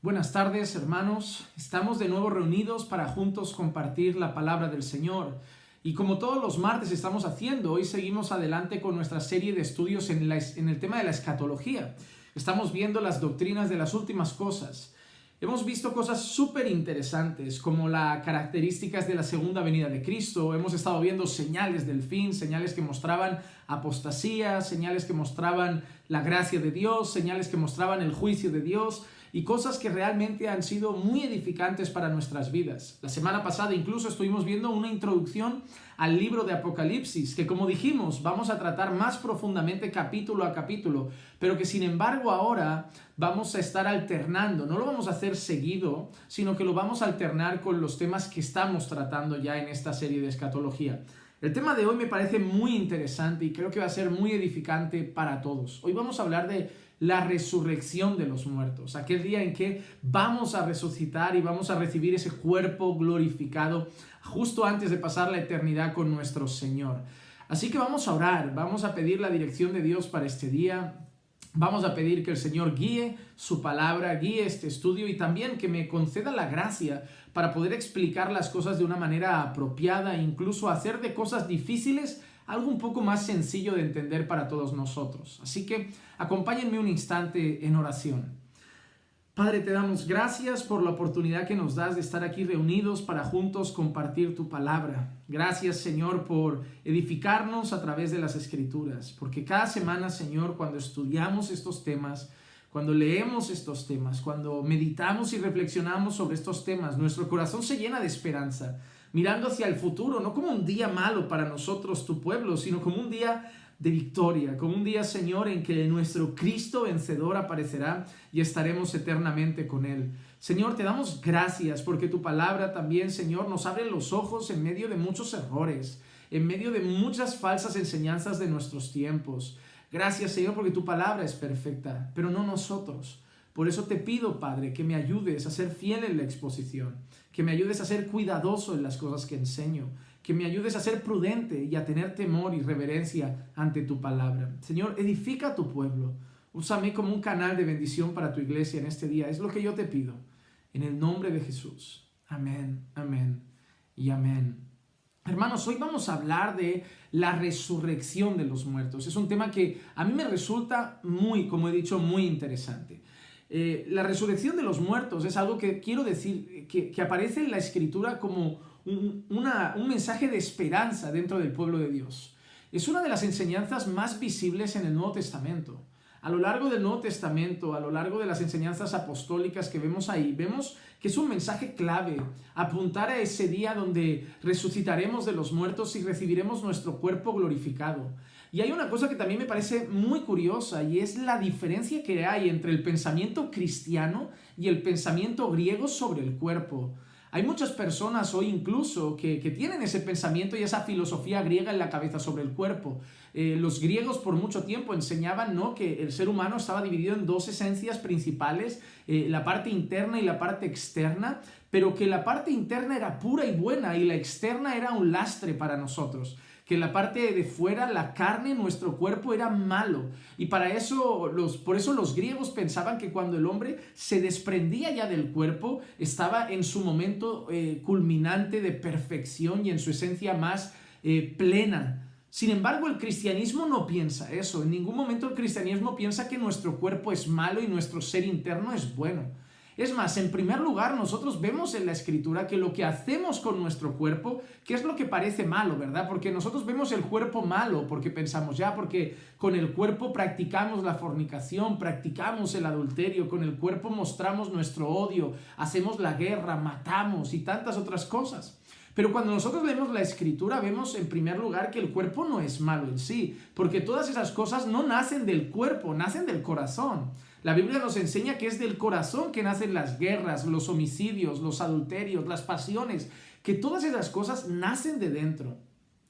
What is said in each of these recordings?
Buenas tardes, hermanos. Estamos de nuevo reunidos para juntos compartir la palabra del Señor. Y como todos los martes estamos haciendo, hoy seguimos adelante con nuestra serie de estudios en el tema de la escatología. Estamos viendo las doctrinas de las últimas cosas. Hemos visto cosas súper interesantes como las características de la segunda venida de Cristo. Hemos estado viendo señales del fin, señales que mostraban apostasía, señales que mostraban la gracia de Dios, señales que mostraban el juicio de Dios y cosas que realmente han sido muy edificantes para nuestras vidas. La semana pasada incluso estuvimos viendo una introducción al libro de Apocalipsis, que como dijimos, vamos a tratar más profundamente capítulo a capítulo, pero que sin embargo ahora vamos a estar alternando, no lo vamos a hacer seguido, sino que lo vamos a alternar con los temas que estamos tratando ya en esta serie de escatología. El tema de hoy me parece muy interesante y creo que va a ser muy edificante para todos. Hoy vamos a hablar de la resurrección de los muertos, aquel día en que vamos a resucitar y vamos a recibir ese cuerpo glorificado justo antes de pasar la eternidad con nuestro Señor. Así que vamos a orar, vamos a pedir la dirección de Dios para este día. Vamos a pedir que el Señor guíe su palabra, guíe este estudio y también que me conceda la gracia para poder explicar las cosas de una manera apropiada e incluso hacer de cosas difíciles algo un poco más sencillo de entender para todos nosotros. Así que acompáñenme un instante en oración. Padre, te damos gracias por la oportunidad que nos das de estar aquí reunidos para juntos compartir tu palabra. Gracias, Señor, por edificarnos a través de las Escrituras, porque cada semana, Señor, cuando estudiamos estos temas, cuando leemos estos temas, cuando meditamos y reflexionamos sobre estos temas, nuestro corazón se llena de esperanza, mirando hacia el futuro, no como un día malo para nosotros, tu pueblo, sino como un día de victoria, como un día, Señor, en que nuestro Cristo vencedor aparecerá y estaremos eternamente con Él. Señor, te damos gracias porque tu palabra también, Señor, nos abre los ojos en medio de muchos errores, en medio de muchas falsas enseñanzas de nuestros tiempos. Gracias, Señor, porque tu palabra es perfecta, pero no nosotros. Por eso te pido, Padre, que me ayudes a ser fiel en la exposición, que me ayudes a ser cuidadoso en las cosas que enseño, que me ayudes a ser prudente y a tener temor y reverencia ante tu palabra. Señor, edifica a tu pueblo. Úsame como un canal de bendición para tu iglesia en este día. Es lo que yo te pido. En el nombre de Jesús. Amén, amén y amén. Hermanos, hoy vamos a hablar de la resurrección de los muertos. Es un tema que a mí me resulta muy, como he dicho, muy interesante. La resurrección de los muertos es algo que quiero decir, que aparece en la Escritura como un mensaje de esperanza dentro del pueblo de Dios. Es una de las enseñanzas más visibles en el Nuevo Testamento. A lo largo del Nuevo Testamento, a lo largo de las enseñanzas apostólicas que vemos ahí, vemos que es un mensaje clave, apuntar a ese día donde resucitaremos de los muertos y recibiremos nuestro cuerpo glorificado. Y hay una cosa que también me parece muy curiosa y es la diferencia que hay entre el pensamiento cristiano y el pensamiento griego sobre el cuerpo. Hay muchas personas hoy incluso que tienen ese pensamiento y esa filosofía griega en la cabeza sobre el cuerpo. Los griegos por mucho tiempo enseñaban, ¿no?, que el ser humano estaba dividido en dos esencias principales, la parte interna y la parte externa, pero que la parte interna era pura y buena y la externa era un lastre para nosotros. Que la parte de fuera, la carne, nuestro cuerpo era malo. Y por eso los griegos pensaban que cuando el hombre se desprendía ya del cuerpo, estaba en su momento culminante de perfección y en su esencia más plena. Sin embargo, el cristianismo no piensa eso. En ningún momento el cristianismo piensa que nuestro cuerpo es malo y nuestro ser interno es bueno. Es más, en primer lugar, nosotros vemos en la Escritura que lo que hacemos con nuestro cuerpo, que es lo que parece malo, ¿verdad? Porque nosotros vemos el cuerpo malo, porque pensamos porque con el cuerpo practicamos la fornicación, practicamos el adulterio, con el cuerpo mostramos nuestro odio, hacemos la guerra, matamos y tantas otras cosas. Pero cuando nosotros leemos la Escritura, vemos en primer lugar que el cuerpo no es malo en sí, porque todas esas cosas no nacen del cuerpo, nacen del corazón. La Biblia nos enseña que es del corazón que nacen las guerras, los homicidios, los adulterios, las pasiones, que todas esas cosas nacen de dentro.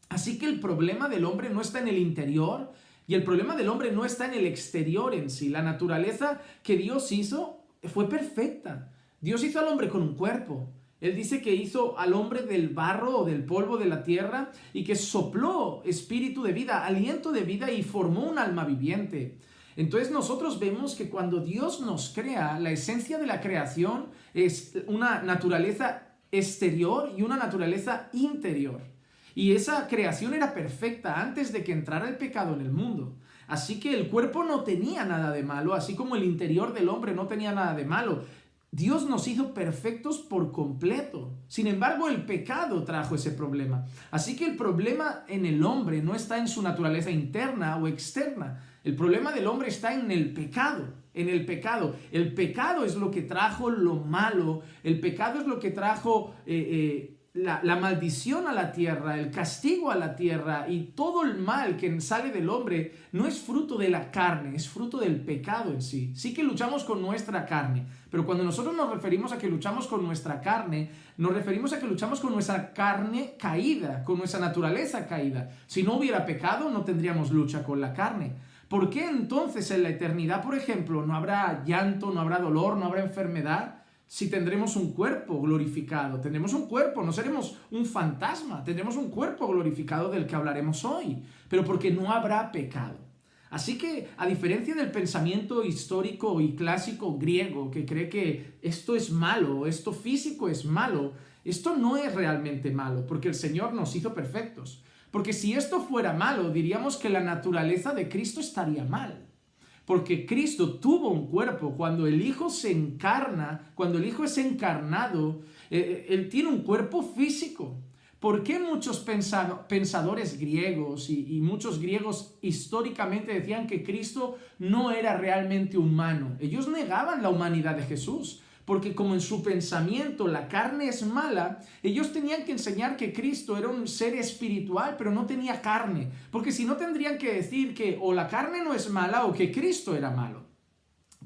Así que el problema del hombre no está en el interior y el problema del hombre no está en el exterior en sí. La naturaleza que Dios hizo fue perfecta. Dios hizo al hombre con un cuerpo. Él dice que hizo al hombre del barro o del polvo de la tierra y que sopló espíritu de vida, aliento de vida y formó un alma viviente. Entonces nosotros vemos que cuando Dios nos crea, la esencia de la creación es una naturaleza exterior y una naturaleza interior. Y esa creación era perfecta antes de que entrara el pecado en el mundo. Así que el cuerpo no tenía nada de malo, así como el interior del hombre no tenía nada de malo. Dios nos hizo perfectos por completo. Sin embargo, el pecado trajo ese problema. Así que el problema en el hombre no está en su naturaleza interna o externa. El problema del hombre está en el pecado. En el pecado. El pecado es lo que trajo lo malo. El pecado es lo que trajo la maldición a la tierra, el castigo a la tierra, y todo el mal que sale del hombre no es fruto de la carne, es fruto del pecado en sí. Sí que luchamos con nuestra carne, pero cuando nosotros nos referimos a que luchamos con nuestra carne, nos referimos a que luchamos con nuestra carne caída, con nuestra naturaleza caída. Si no hubiera pecado, no tendríamos lucha con la carne. ¿Por qué entonces en la eternidad, por ejemplo, no habrá llanto, no habrá dolor, no habrá enfermedad? Si tendremos un cuerpo glorificado, tendremos un cuerpo, no seremos un fantasma, tendremos un cuerpo glorificado del que hablaremos hoy, pero porque no habrá pecado. Así que, a diferencia del pensamiento histórico y clásico griego que cree que esto es malo, esto físico es malo, esto no es realmente malo, porque el Señor nos hizo perfectos. Porque si esto fuera malo, diríamos que la naturaleza de Cristo estaría mal. Porque Cristo tuvo un cuerpo. Cuando el Hijo se encarna, cuando el Hijo es encarnado, Él tiene un cuerpo físico. ¿Por qué muchos pensadores griegos y muchos griegos históricamente decían que Cristo no era realmente humano? Ellos negaban la humanidad de Jesús. Porque como en su pensamiento la carne es mala, ellos tenían que enseñar que Cristo era un ser espiritual, pero no tenía carne. Porque si no tendrían que decir que o la carne no es mala o que Cristo era malo.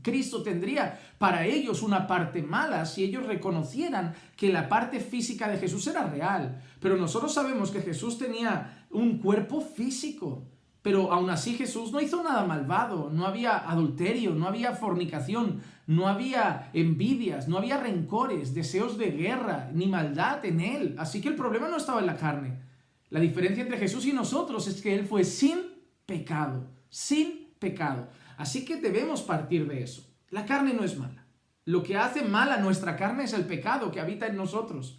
Cristo tendría para ellos una parte mala si ellos reconocieran que la parte física de Jesús era real. Pero nosotros sabemos que Jesús tenía un cuerpo físico. Pero aún así Jesús no hizo nada malvado, no había adulterio, no había fornicación, no había envidias, no había rencores, deseos de guerra, ni maldad en él. Así que el problema no estaba en la carne. La diferencia entre Jesús y nosotros es que él fue sin pecado, sin pecado. Así que debemos partir de eso. La carne no es mala. Lo que hace mala nuestra carne es el pecado que habita en nosotros.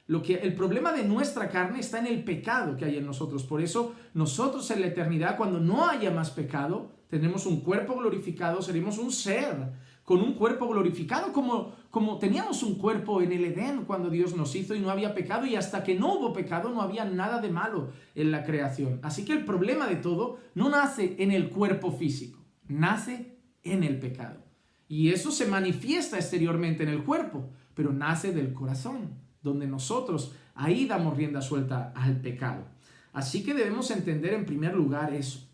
El problema de nuestra carne está en el pecado que hay en nosotros. Por eso nosotros en la eternidad, cuando no haya más pecado, tendremos un cuerpo glorificado, seremos un ser con un cuerpo glorificado, como teníamos un cuerpo en el Edén cuando Dios nos hizo y no había pecado, y hasta que no hubo pecado no había nada de malo en la creación. Así que el problema de todo no nace en el cuerpo físico, nace en el pecado. Y eso se manifiesta exteriormente en el cuerpo, pero nace del corazón, donde nosotros ahí damos rienda suelta al pecado. Así que debemos entender en primer lugar eso.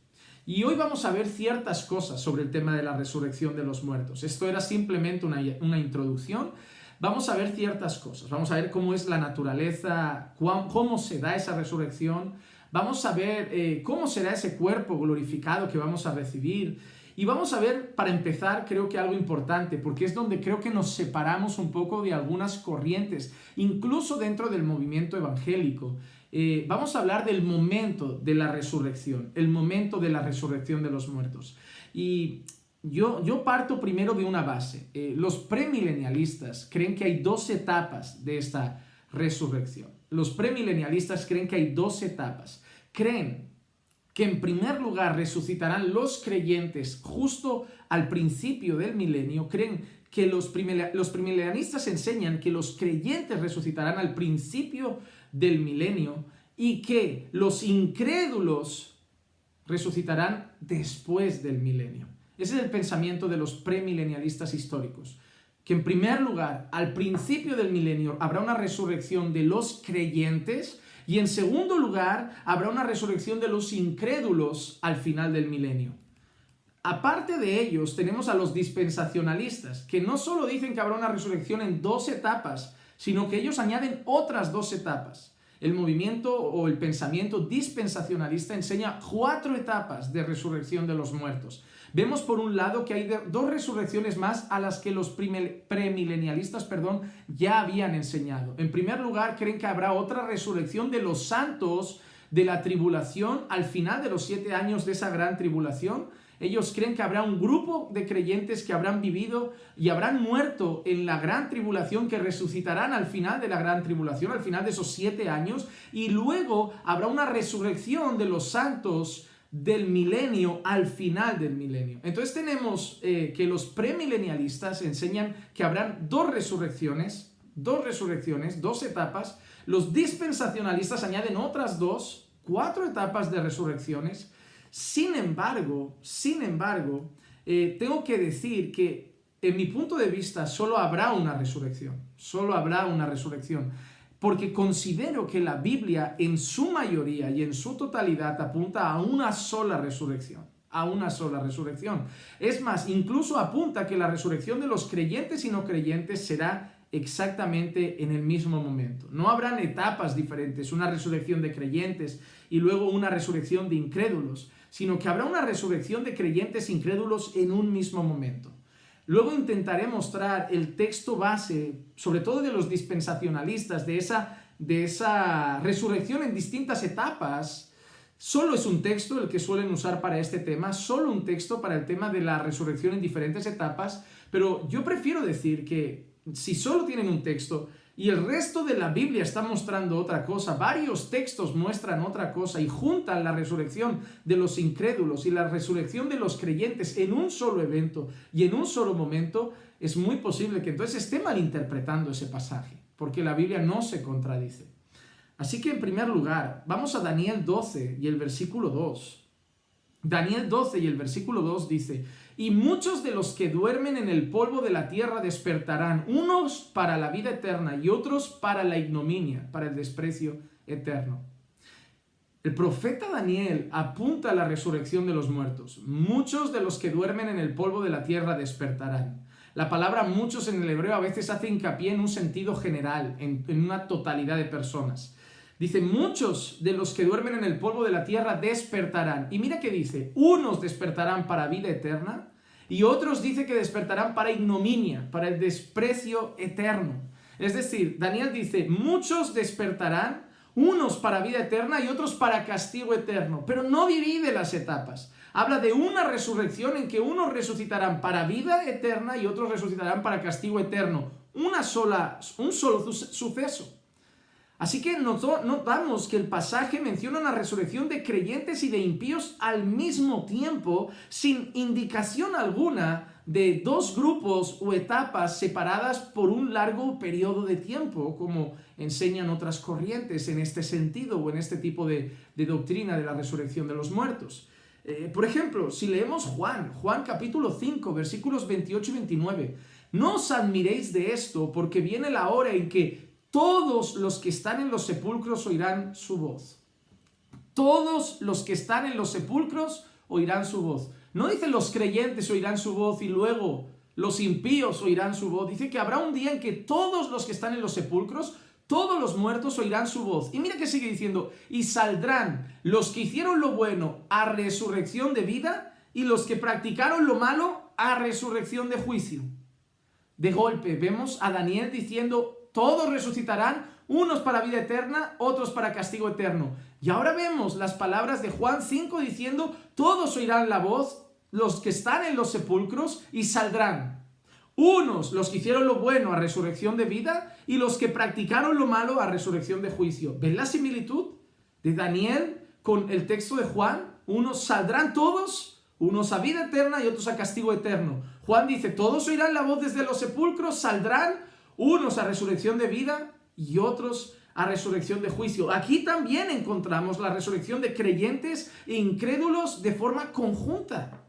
Y hoy vamos a ver ciertas cosas sobre el tema de la resurrección de los muertos. Esto era simplemente una introducción. Vamos a ver ciertas cosas. Vamos a ver cómo es la naturaleza, cómo se da esa resurrección. Vamos a ver cómo será ese cuerpo glorificado que vamos a recibir. Y vamos a ver, para empezar, creo que algo importante, porque es donde creo que nos separamos un poco de algunas corrientes, incluso dentro del movimiento evangélico. Vamos a hablar del momento de la resurrección, el momento de la resurrección de los muertos. Y yo parto primero de una base. Los premilenialistas creen que hay dos etapas de esta resurrección. Los premilenialistas creen que hay dos etapas. Creen que en primer lugar resucitarán los creyentes justo al principio del milenio. Creen que los premilenialistas enseñan que los creyentes resucitarán al principio del milenio y que los incrédulos resucitarán después del milenio. Ese es el pensamiento de los premilenialistas históricos. Que en primer lugar, al principio del milenio, habrá una resurrección de los creyentes. Y en segundo lugar, habrá una resurrección de los incrédulos al final del milenio. Aparte de ellos, tenemos a los dispensacionalistas, que no solo dicen que habrá una resurrección en dos etapas, sino que ellos añaden otras dos etapas. El movimiento o el pensamiento dispensacionalista enseña 4 etapas de resurrección de los muertos. Vemos por un lado que hay dos resurrecciones más a las que los premilenialistas ya habían enseñado. En primer lugar, creen que habrá otra resurrección de los santos de la tribulación al final de los 7 años de esa gran tribulación. Ellos creen que habrá un grupo de creyentes que habrán vivido y habrán muerto en la gran tribulación, que resucitarán al final de la gran tribulación, al final de esos 7 años, y luego habrá una resurrección de los santos del milenio al final del milenio. Entonces tenemos que los premilenialistas enseñan que habrán dos resurrecciones, dos etapas. Los dispensacionalistas añaden otras 4 etapas de resurrecciones. Sin embargo, tengo que decir que en mi punto de vista solo habrá una resurrección, porque considero que la Biblia en su mayoría y en su totalidad apunta a una sola resurrección. Es más, incluso apunta que la resurrección de los creyentes y no creyentes será exactamente en el mismo momento. No habrán etapas diferentes, una resurrección de creyentes y luego una resurrección de incrédulos, sino que habrá una resurrección de creyentes e incrédulos en un mismo momento. Luego intentaré mostrar el texto base, sobre todo de los dispensacionalistas, de esa resurrección en distintas etapas. Solo es un texto el que suelen usar para este tema, solo un texto para el tema de la resurrección en diferentes etapas, pero yo prefiero decir que si solo tienen un texto y el resto de la Biblia está mostrando otra cosa, varios textos muestran otra cosa y juntan la resurrección de los incrédulos y la resurrección de los creyentes en un solo evento y en un solo momento, es muy posible que entonces esté malinterpretando ese pasaje, porque la Biblia no se contradice. Así que en primer lugar, vamos a Daniel 12 y el versículo 2. Daniel 12 y el versículo 2 dice: y muchos de los que duermen en el polvo de la tierra despertarán, unos para la vida eterna y otros para la ignominia, para el desprecio eterno. El profeta Daniel apunta a la resurrección de los muertos. Muchos de los que duermen en el polvo de la tierra despertarán. La palabra muchos en el hebreo a veces hace hincapié en un sentido general, en una totalidad de personas. Dice, muchos de los que duermen en el polvo de la tierra despertarán. Y mira que dice, unos despertarán para vida eterna y otros dice que despertarán para ignominia, para el desprecio eterno. Es decir, Daniel dice, muchos despertarán, unos para vida eterna y otros para castigo eterno. Pero no divide las etapas. Habla de una resurrección en que unos resucitarán para vida eterna y otros resucitarán para castigo eterno. Un solo suceso. Así que notamos que el pasaje menciona una resurrección de creyentes y de impíos al mismo tiempo, sin indicación alguna de dos grupos o etapas separadas por un largo periodo de tiempo, como enseñan otras corrientes en este sentido o en este tipo de doctrina de la resurrección de los muertos. Por ejemplo, si leemos Juan capítulo 5, versículos 28 y 29, no os admiréis de esto, porque viene la hora en que todos los que están en los sepulcros oirán su voz. Todos los que están en los sepulcros oirán su voz. No dice los creyentes oirán su voz y luego los impíos oirán su voz. Dice que habrá un día en que todos los que están en los sepulcros, todos los muertos oirán su voz. Y mira que sigue diciendo, y saldrán los que hicieron lo bueno a resurrección de vida y los que practicaron lo malo a resurrección de juicio. De golpe vemos a Daniel diciendo, todos resucitarán, unos para vida eterna, otros para castigo eterno. Y ahora vemos las palabras de Juan 5 diciendo, todos oirán la voz, los que están en los sepulcros, y saldrán. Unos, los que hicieron lo bueno a resurrección de vida, y los que practicaron lo malo a resurrección de juicio. ¿Ven la similitud de Daniel con el texto de Juan? Unos saldrán todos, unos a vida eterna y otros a castigo eterno. Juan dice, todos oirán la voz desde los sepulcros, saldrán, unos a resurrección de vida y otros a resurrección de juicio. Aquí también encontramos la resurrección de creyentes e incrédulos de forma conjunta.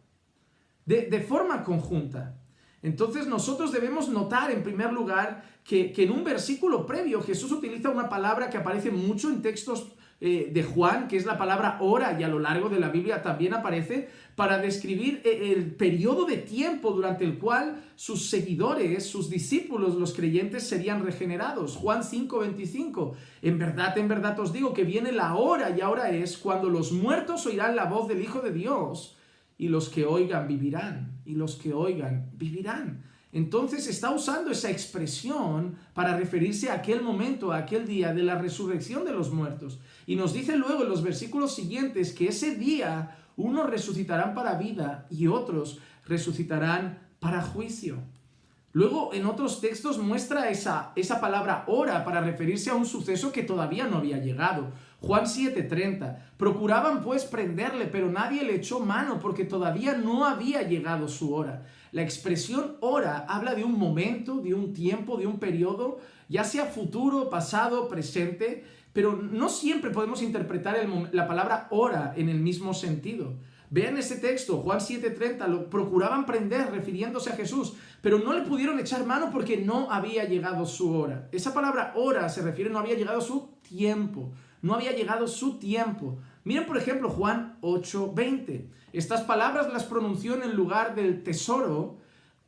De forma conjunta. Entonces nosotros debemos notar en primer lugar que en un versículo previo Jesús utiliza una palabra que aparece mucho en textos de Juan, que es la palabra hora, y a lo largo de la Biblia también aparece para describir el periodo de tiempo durante el cual sus seguidores, sus discípulos, los creyentes serían regenerados. Juan 5:25, en verdad os digo que viene la hora, y ahora es cuando los muertos oirán la voz del Hijo de Dios, y los que oigan vivirán, y los que oigan vivirán. Entonces está usando esa expresión para referirse a aquel momento, a aquel día de la resurrección de los muertos. Y nos dice luego en los versículos siguientes que ese día Unos resucitarán para vida y otros resucitarán para juicio. Luego, en otros textos muestra esa palabra hora para referirse a un suceso que todavía no había llegado. Juan 7:30. Procuraban pues prenderle, pero nadie le echó mano porque todavía no había llegado su hora. La expresión hora habla de un momento, de un tiempo, de un periodo, ya sea futuro, pasado, presente, pero no siempre podemos interpretar la palabra hora en el mismo sentido. Vean ese texto, Juan 7:30, lo procuraban prender refiriéndose a Jesús, pero no le pudieron echar mano porque no había llegado su hora. Esa palabra hora se refiere, no había llegado su tiempo, no había llegado su tiempo. Miren por ejemplo Juan 8:20, estas palabras las pronunció en el lugar del tesoro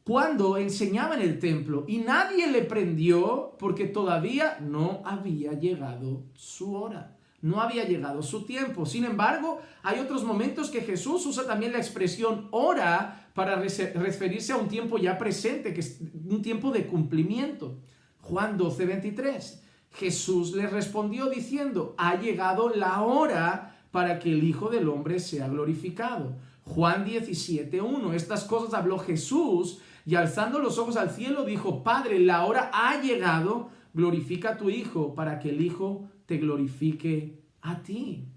cuando enseñaba en el templo y nadie le prendió porque todavía no había llegado su hora. No había llegado su tiempo. Sin embargo, hay otros momentos que Jesús usa también la expresión hora para referirse a un tiempo ya presente, que es un tiempo de cumplimiento. Juan 12:23. Jesús les respondió diciendo, ha llegado la hora para que el Hijo del Hombre sea glorificado. Juan 17:1. Estas cosas habló Jesús y alzando los ojos al cielo dijo, Padre, la hora ha llegado, glorifica a tu Hijo para que el Hijo te glorifique a ti.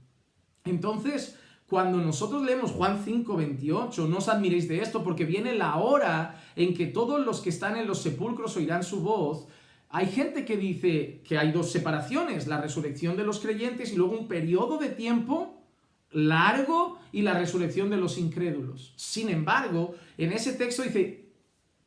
Entonces, cuando nosotros leemos Juan 5:28, no os admiréis de esto porque viene la hora en que todos los que están en los sepulcros oirán su voz. Hay gente que dice que hay dos separaciones, la resurrección de los creyentes y luego un periodo de tiempo largo y la resurrección de los incrédulos. Sin embargo, en ese texto dice,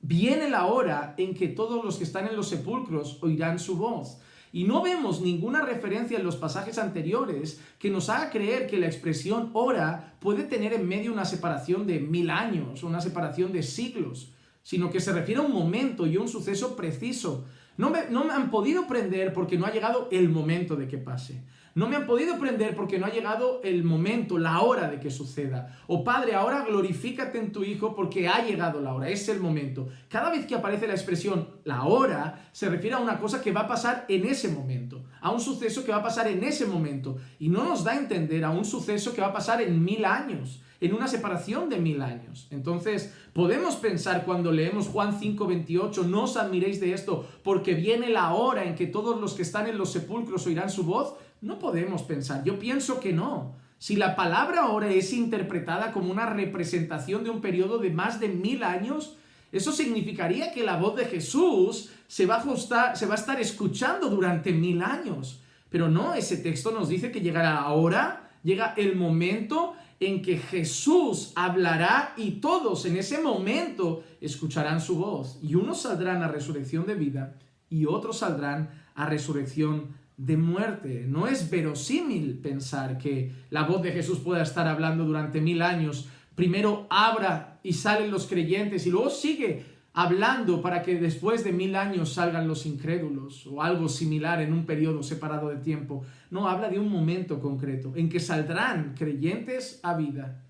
viene la hora en que todos los que están en los sepulcros oirán su voz. Y no vemos ninguna referencia en los pasajes anteriores que nos haga creer que la expresión hora puede tener en medio una separación de 1000 años o una separación de siglos, sino que se refiere a un momento y a un suceso preciso. No me han podido prender porque no ha llegado el momento de que pase. No me han podido prender porque no ha llegado el momento, la hora de que suceda. O Padre, ahora glorifícate en tu Hijo porque ha llegado la hora, es el momento. Cada vez que aparece la expresión la hora, se refiere a una cosa que va a pasar en ese momento, a un suceso que va a pasar en ese momento. Y no nos da a entender a un suceso que va a pasar en 1000 años, en una separación de 1000 años. Entonces, podemos pensar cuando leemos Juan 5:28, no os admiréis de esto porque viene la hora en que todos los que están en los sepulcros oirán su voz. No podemos pensar, yo pienso que no. Si la palabra hora es interpretada como una representación de un periodo de más de 1000 años, eso significaría que la voz de Jesús se va a estar escuchando durante 1000 años. Pero no, ese texto nos dice que llegará la hora, llega el momento en que Jesús hablará y todos en ese momento escucharán su voz. Y unos saldrán a resurrección de vida y otros saldrán a resurrección de muerte. No es verosímil pensar que la voz de Jesús pueda estar hablando durante 1000 años. Primero abra y salen los creyentes y luego sigue hablando para que después de 1000 años salgan los incrédulos o algo similar en un periodo separado de tiempo. No, habla de un momento concreto en que saldrán creyentes a vida,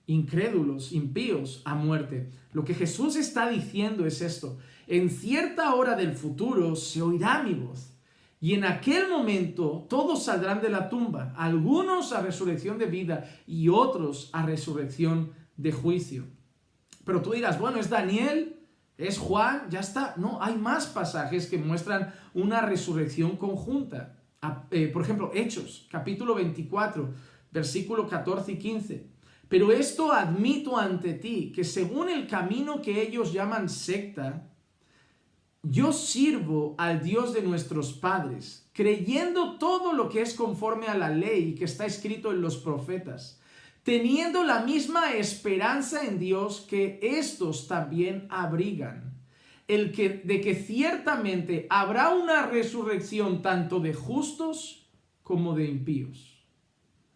incrédulos, impíos a muerte. Lo que Jesús está diciendo es esto: en cierta hora del futuro se oirá mi voz. Y en aquel momento todos saldrán de la tumba, algunos a resurrección de vida y otros a resurrección de juicio. Pero tú dirás, bueno, ¿es Daniel? ¿Es Juan? Ya está. No, hay más pasajes que muestran una resurrección conjunta. Por ejemplo, Hechos, capítulo 24, versículo 14 y 15. Pero esto admito ante ti, que según el camino que ellos llaman secta, yo sirvo al Dios de nuestros padres, creyendo todo lo que es conforme a la ley que está escrito en los profetas, teniendo la misma esperanza en Dios que estos también abrigan, de que ciertamente habrá una resurrección tanto de justos como de impíos.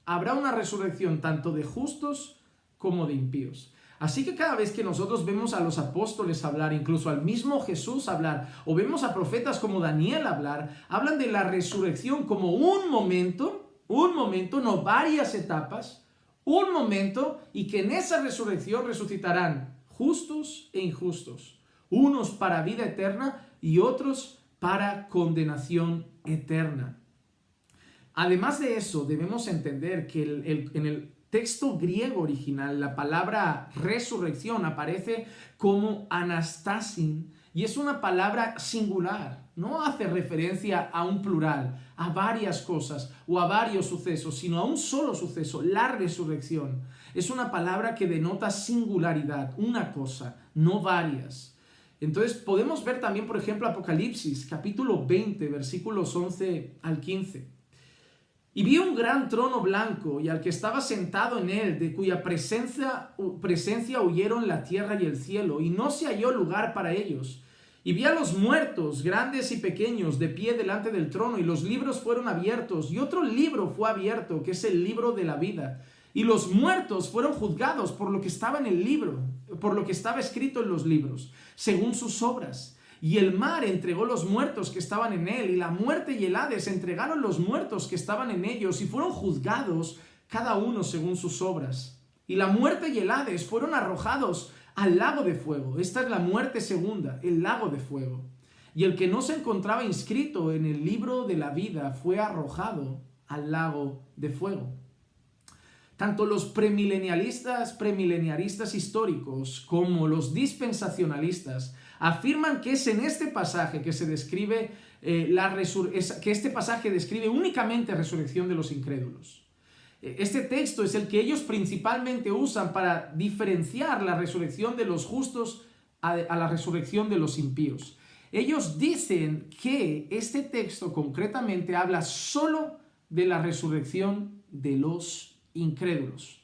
Habrá una resurrección tanto de justos como de impíos. Así que cada vez que nosotros vemos a los apóstoles hablar, incluso al mismo Jesús hablar, o vemos a profetas como Daniel hablar, hablan de la resurrección como un momento, no varias etapas, un momento, y que en esa resurrección resucitarán justos e injustos, unos para vida eterna y otros para condenación eterna. Además de eso, debemos entender que en el texto griego original, la palabra resurrección aparece como anastasin y es una palabra singular. No hace referencia a un plural, a varias cosas o a varios sucesos, sino a un solo suceso, la resurrección. Es una palabra que denota singularidad, una cosa, no varias. Entonces podemos ver también, por ejemplo, Apocalipsis, capítulo 20, versículos 11 al 15. Y vi un gran trono blanco y al que estaba sentado en él, de cuya presencia huyeron la tierra y el cielo, y no se halló lugar para ellos. Y vi a los muertos, grandes y pequeños, de pie delante del trono, y los libros fueron abiertos, y otro libro fue abierto, que es el libro de la vida. Y los muertos fueron juzgados por lo que estaba en el libro, por lo que estaba escrito en los libros, según sus obras. Y el mar entregó los muertos que estaban en él, y la muerte y el Hades entregaron los muertos que estaban en ellos, y fueron juzgados cada uno según sus obras. Y la muerte y el Hades fueron arrojados al lago de fuego. Esta es la muerte segunda, el lago de fuego. Y el que no se encontraba inscrito en el libro de la vida fue arrojado al lago de fuego. Tanto los premilenialistas históricos como los dispensacionalistas afirman que es en este pasaje que se describe que este pasaje describe únicamente resurrección de los incrédulos. Este texto es el que ellos principalmente usan para diferenciar la resurrección de los justos a la resurrección de los impíos. Ellos dicen que este texto concretamente habla solo de la resurrección de los incrédulos.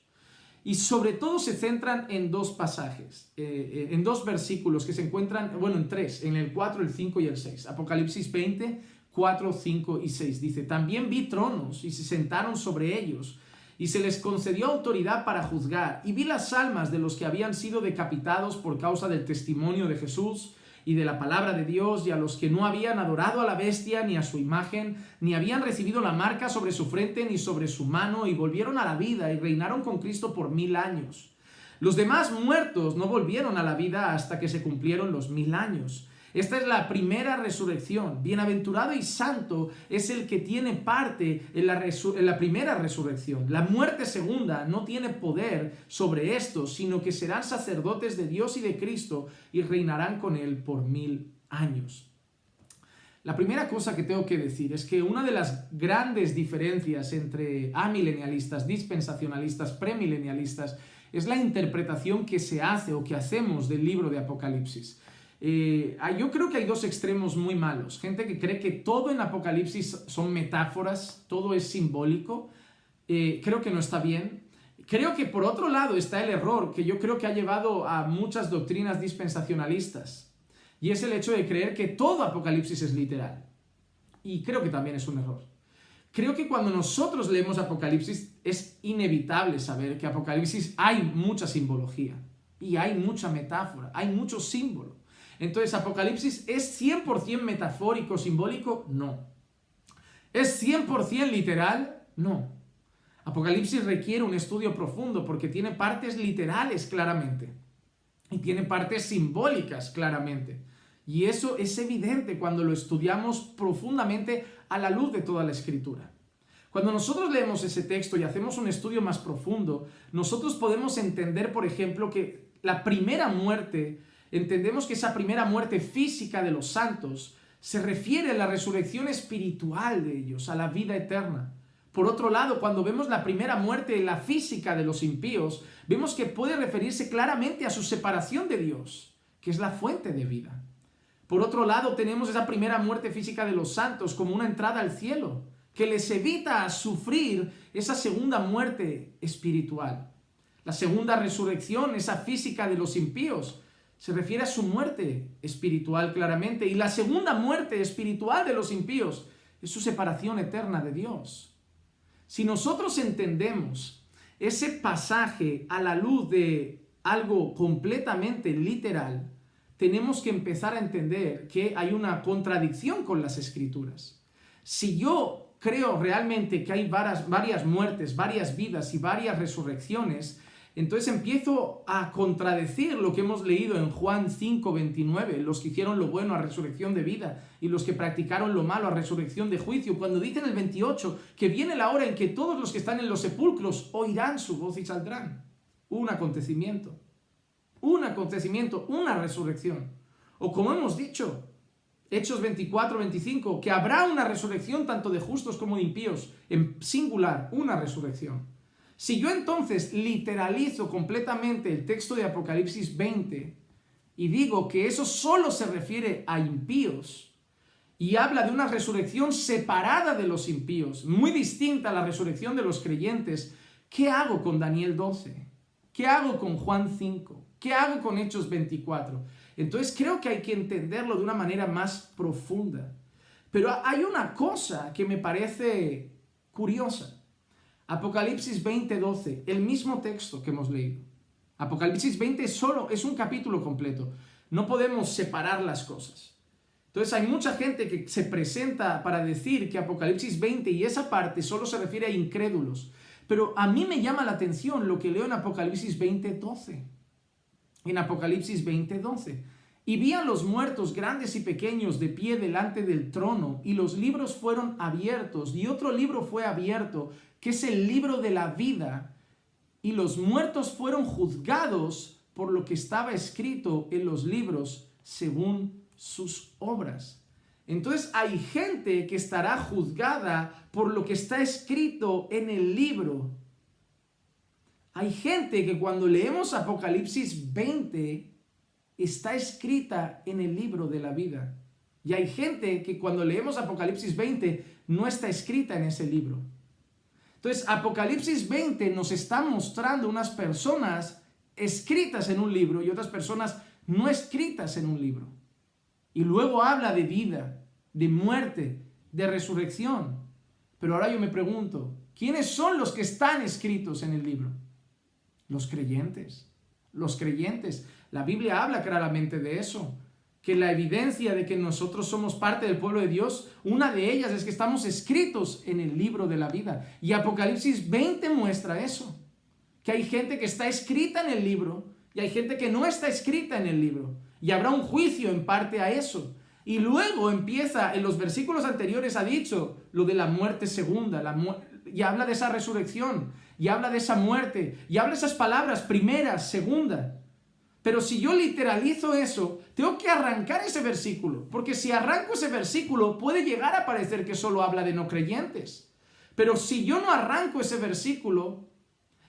Y sobre todo se centran en dos pasajes, en dos versículos que se encuentran, en tres, en el 4, el 5 y el 6. Apocalipsis 20, 4, 5 y 6 dice: también vi tronos y se sentaron sobre ellos, y se les concedió autoridad para juzgar, y vi las almas de los que habían sido decapitados por causa del testimonio de Jesús y de la palabra de Dios, y a los que no habían adorado a la bestia ni a su imagen, ni habían recibido la marca sobre su frente ni sobre su mano, y volvieron a la vida y reinaron con Cristo por 1000 años. Los demás muertos no volvieron a la vida hasta que se cumplieron los 1000 años. Esta es la primera resurrección. Bienaventurado y santo es el que tiene parte en la primera resurrección. La muerte segunda no tiene poder sobre estos, sino que serán sacerdotes de Dios y de Cristo y reinarán con él por 1000 años. La primera cosa que tengo que decir es que una de las grandes diferencias entre amilenialistas, dispensacionalistas, premilenialistas es la interpretación que se hace o que hacemos del libro de Apocalipsis. Yo creo que hay dos extremos muy malos. Gente que cree que todo en Apocalipsis son metáforas, todo es simbólico. Creo que no está bien. Creo que por otro lado está el error que yo creo que ha llevado a muchas doctrinas dispensacionalistas. Y es el hecho de creer que todo Apocalipsis es literal. Y creo que también es un error. Creo que cuando nosotros leemos Apocalipsis es inevitable saber que Apocalipsis hay mucha simbología. Y hay mucha metáfora, hay mucho símbolo. Entonces, ¿Apocalipsis es 100% metafórico, simbólico? No. ¿Es 100% literal? No. Apocalipsis requiere un estudio profundo porque tiene partes literales claramente y tiene partes simbólicas claramente. Y eso es evidente cuando lo estudiamos profundamente a la luz de toda la Escritura. Cuando nosotros leemos ese texto y hacemos un estudio más profundo, nosotros podemos entender, por ejemplo, que la primera muerte, entendemos que esa primera muerte física de los santos se refiere a la resurrección espiritual de ellos, a la vida eterna. Por otro lado, cuando vemos la primera muerte, la física de los impíos, vemos que puede referirse claramente a su separación de Dios, que es la fuente de vida. Por otro lado, tenemos esa primera muerte física de los santos como una entrada al cielo, que les evita sufrir esa segunda muerte espiritual. La segunda resurrección, esa física de los impíos, se refiere a su muerte espiritual claramente. Y la segunda muerte espiritual de los impíos es su separación eterna de Dios. Si nosotros entendemos ese pasaje a la luz de algo completamente literal, tenemos que empezar a entender que hay una contradicción con las Escrituras. Si yo creo realmente que hay varias muertes, varias vidas y varias resurrecciones, entonces empiezo a contradecir lo que hemos leído en Juan 5:29, los que hicieron lo bueno a resurrección de vida y los que practicaron lo malo a resurrección de juicio, cuando dice en el 28 que viene la hora en que todos los que están en los sepulcros oirán su voz y saldrán. Un acontecimiento, una resurrección. O como hemos dicho, Hechos 24:25, que habrá una resurrección tanto de justos como de impíos, en singular, una resurrección. Si yo entonces literalizo completamente el texto de Apocalipsis 20 y digo que eso solo se refiere a impíos y habla de una resurrección separada de los impíos, muy distinta a la resurrección de los creyentes, ¿qué hago con Daniel 12? ¿Qué hago con Juan 5? ¿Qué hago con Hechos 24? Entonces creo que hay que entenderlo de una manera más profunda. Pero hay una cosa que me parece curiosa. Apocalipsis 20:12, el mismo texto que hemos leído. Apocalipsis 20 solo es un capítulo completo. No podemos separar las cosas. Entonces hay mucha gente que se presenta para decir que Apocalipsis 20 y esa parte solo se refiere a incrédulos. Pero a mí me llama la atención lo que leo en Apocalipsis 20:12. En Apocalipsis 20:12. Y vi a los muertos grandes y pequeños de pie delante del trono, y los libros fueron abiertos, y otro libro fue abierto, que es el libro de la vida, y los muertos fueron juzgados por lo que estaba escrito en los libros según sus obras. Entonces hay gente que estará juzgada por lo que está escrito en el libro. Hay gente que cuando leemos Apocalipsis 20 está escrita en el libro de la vida. Y hay gente que cuando leemos Apocalipsis 20 no está escrita en ese libro. Entonces, Apocalipsis 20 nos está mostrando unas personas escritas en un libro y otras personas no escritas en un libro. Y luego habla de vida, de muerte, de resurrección. Pero ahora yo me pregunto, ¿quiénes son los que están escritos en el libro? Los creyentes. Los creyentes. La Biblia habla claramente de eso. Que la evidencia de que nosotros somos parte del pueblo de Dios, una de ellas es que estamos escritos en el libro de la vida. Y Apocalipsis 20 muestra eso. Que hay gente que está escrita en el libro y hay gente que no está escrita en el libro. Y habrá un juicio en parte a eso. Y luego empieza, en los versículos anteriores ha dicho lo de la muerte segunda, y habla de esa resurrección, y habla de esa muerte, y habla de esas palabras, primera, segunda. Pero si yo literalizo eso, tengo que arrancar ese versículo, porque si arranco ese versículo puede llegar a parecer que solo habla de no creyentes. Pero si yo no arranco ese versículo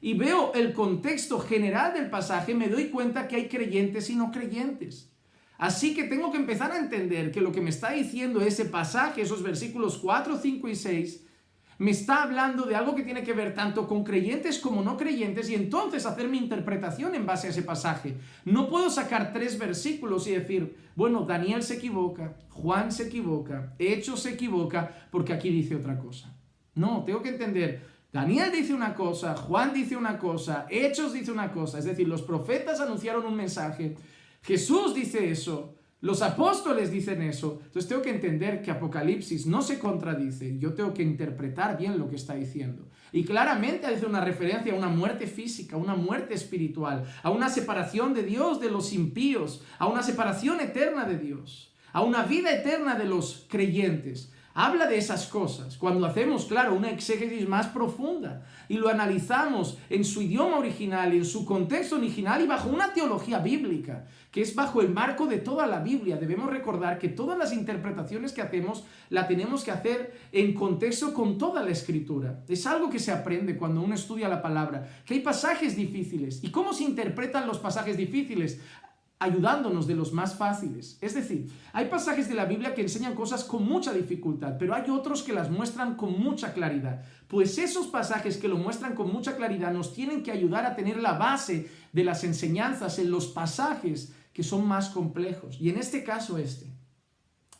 y veo el contexto general del pasaje, me doy cuenta que hay creyentes y no creyentes. Así que tengo que empezar a entender que lo que me está diciendo ese pasaje, esos versículos 4, 5 y 6, me está hablando de algo que tiene que ver tanto con creyentes como no creyentes y entonces hacer mi interpretación en base a ese pasaje. No puedo sacar 3 versículos y decir, bueno, Daniel se equivoca, Juan se equivoca, Hechos se equivoca, porque aquí dice otra cosa. No, tengo que entender, Daniel dice una cosa, Juan dice una cosa, Hechos dice una cosa, es decir, los profetas anunciaron un mensaje, Jesús dice eso, los apóstoles dicen eso. Entonces tengo que entender que Apocalipsis no se contradice. Yo tengo que interpretar bien lo que está diciendo. Y claramente hace una referencia a una muerte física, a una muerte espiritual, a una separación de Dios de los impíos, a una separación eterna de Dios, a una vida eterna de los creyentes. Habla de esas cosas cuando hacemos, claro, una exégesis más profunda y lo analizamos en su idioma original, en su contexto original y bajo una teología bíblica, que es bajo el marco de toda la Biblia. Debemos recordar que todas las interpretaciones que hacemos la tenemos que hacer en contexto con toda la Escritura. Es algo que se aprende cuando uno estudia la palabra, que hay pasajes difíciles. ¿Y cómo se interpretan los pasajes difíciles? Ayudándonos de los más fáciles. Es decir, hay pasajes de la Biblia que enseñan cosas con mucha dificultad, pero hay otros que las muestran con mucha claridad. Pues esos pasajes que lo muestran con mucha claridad nos tienen que ayudar a tener la base de las enseñanzas en los pasajes que son más complejos. Y en este caso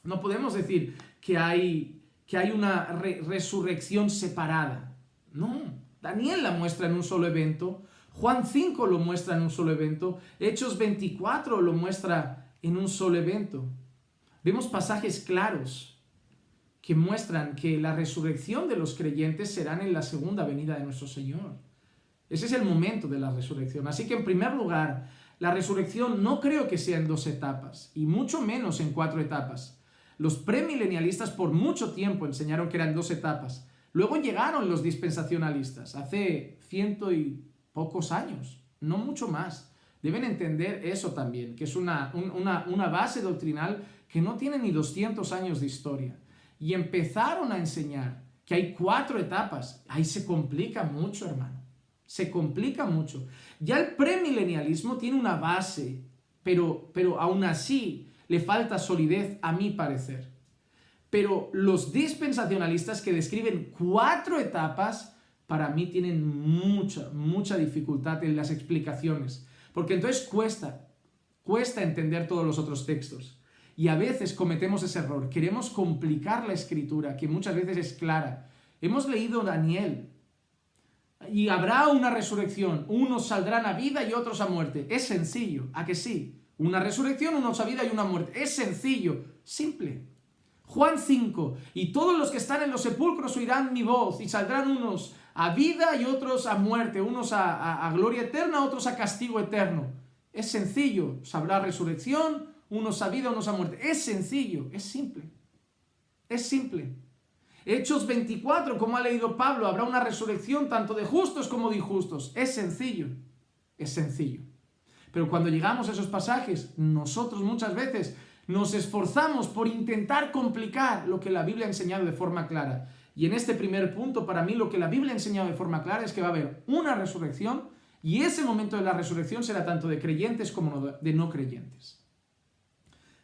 no podemos decir que hay una resurrección separada. No, Daniel la muestra en un solo evento, Juan 5 lo muestra en un solo evento, Hechos 24 lo muestra en un solo evento. Vemos pasajes claros que muestran que la resurrección de los creyentes será en la segunda venida de nuestro Señor. Ese es el momento de la resurrección. Así que en primer lugar, la resurrección no creo que sea en 2 etapas, y mucho menos en 4 etapas. Los premilenialistas por mucho tiempo enseñaron que eran 2 etapas. Luego llegaron los dispensacionalistas, hace 100 y pocos años, no mucho más. Deben entender eso también, que es una base doctrinal que no tiene ni 200 años de historia. Y empezaron a enseñar que hay 4 etapas. Ahí se complica mucho, hermano. Se complica mucho. Ya el premilenialismo tiene una base, pero aún así le falta solidez a mi parecer. Pero los dispensacionalistas que describen 4 etapas, para mí tienen mucha dificultad en las explicaciones. Porque entonces cuesta entender todos los otros textos. Y a veces cometemos ese error. Queremos complicar la escritura, que muchas veces es clara. Hemos leído Daniel. Y habrá una resurrección. Unos saldrán a vida y otros a muerte. Es sencillo. ¿A que sí? Una resurrección, unos a vida y una a muerte. Es sencillo. Simple. Juan 5. Y todos los que están en los sepulcros oirán mi voz. Y saldrán unos a vida y otros a muerte. Unos a gloria eterna, otros a castigo eterno. Es sencillo. Habrá resurrección, unos a vida, unos a muerte. Es sencillo. Es simple. Es simple. Hechos 24, como ha leído Pablo, habrá una resurrección tanto de justos como de injustos. Es sencillo. Es sencillo. Pero cuando llegamos a esos pasajes, nosotros muchas veces nos esforzamos por intentar complicar lo que la Biblia ha enseñado de forma clara. Y en este primer punto, para mí, lo que la Biblia ha enseñado de forma clara es que va a haber una resurrección, y ese momento de la resurrección será tanto de creyentes como de no creyentes.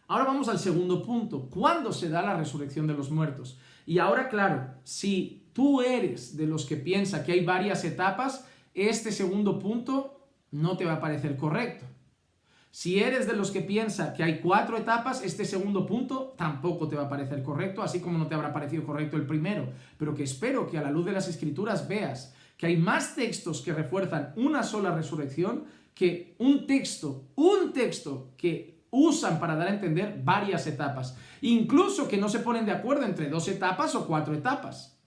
Ahora vamos al segundo punto. ¿Cuándo se da la resurrección de los muertos? Y ahora, claro, si tú eres de los que piensa que hay varias etapas, este segundo punto no te va a parecer correcto. Si eres de los que piensa que hay 4 etapas, este segundo punto tampoco te va a parecer correcto, así como no te habrá parecido correcto el primero, pero que espero que a la luz de las Escrituras veas que hay más textos que refuerzan una sola resurrección que un texto que usan para dar a entender varias etapas, incluso que no se ponen de acuerdo entre 2 etapas o 4 etapas.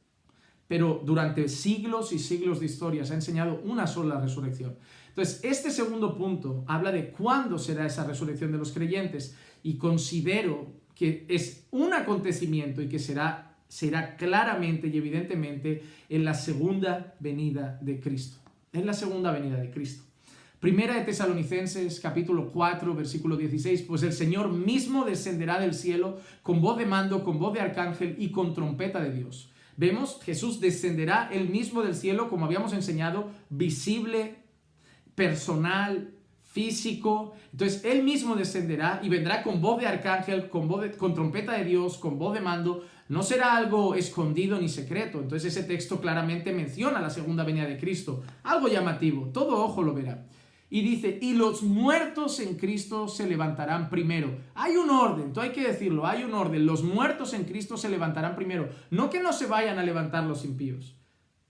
Pero durante siglos y siglos de historia se ha enseñado una sola resurrección. Entonces, este segundo punto habla de cuándo será esa resurrección de los creyentes, y considero que es un acontecimiento y que será claramente y evidentemente en la segunda venida de Cristo. En la segunda venida de Cristo. Primera de Tesalonicenses, capítulo 4, versículo 16, pues el Señor mismo descenderá del cielo con voz de mando, con voz de arcángel y con trompeta de Dios. Vemos, Jesús descenderá él mismo del cielo, como habíamos enseñado, visible, personal, físico. Entonces él mismo descenderá y vendrá con voz de arcángel, con trompeta de Dios, con voz de mando. No será algo escondido ni secreto. Entonces ese texto claramente menciona la segunda venida de Cristo. Algo llamativo, todo ojo lo verá. Y dice, y los muertos en Cristo se levantarán primero. Hay un orden, tú hay que decirlo, hay un orden. Los muertos en Cristo se levantarán primero. No que no se vayan a levantar los impíos,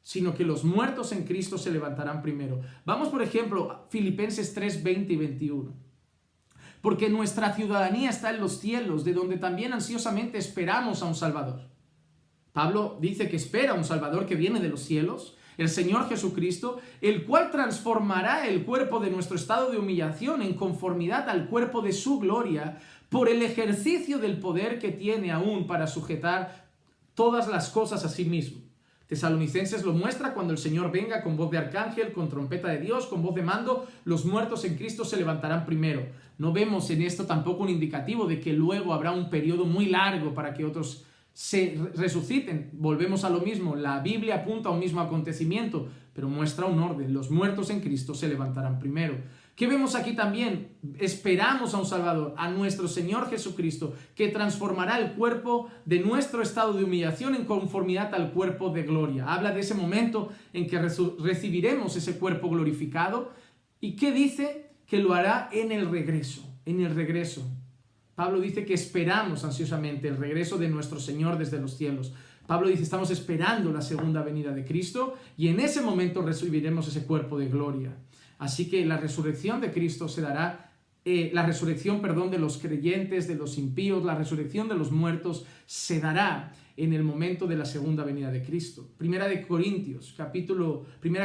sino que los muertos en Cristo se levantarán primero. Vamos, por ejemplo, a Filipenses 3, 20 y 21. Porque nuestra ciudadanía está en los cielos, de donde también ansiosamente esperamos a un Salvador. Pablo dice que espera a un Salvador que viene de los cielos, el Señor Jesucristo, el cual transformará el cuerpo de nuestro estado de humillación en conformidad al cuerpo de su gloria, por el ejercicio del poder que tiene aún para sujetar todas las cosas a sí mismo. Tesalonicenses lo muestra cuando el Señor venga con voz de arcángel, con trompeta de Dios, con voz de mando, los muertos en Cristo se levantarán primero. No vemos en esto tampoco un indicativo de que luego habrá un periodo muy largo para que otros se resuciten. Volvemos a lo mismo, la Biblia apunta a un mismo acontecimiento, pero muestra un orden. Los muertos en Cristo se levantarán primero. ¿Qué vemos aquí también? Esperamos a un Salvador, a nuestro Señor Jesucristo, que transformará el cuerpo de nuestro estado de humillación en conformidad al cuerpo de gloria. Habla de ese momento en que recibiremos ese cuerpo glorificado. ¿Y qué dice? Que lo hará en el regreso, en el regreso. Pablo dice que esperamos ansiosamente el regreso de nuestro Señor desde los cielos. Pablo dice, estamos esperando la segunda venida de Cristo y en ese momento recibiremos ese cuerpo de gloria. Así que la resurrección de Cristo se dará la resurrección, perdón, de los creyentes, de los impíos, la resurrección de los muertos se dará en el momento de la segunda venida de Cristo. Primera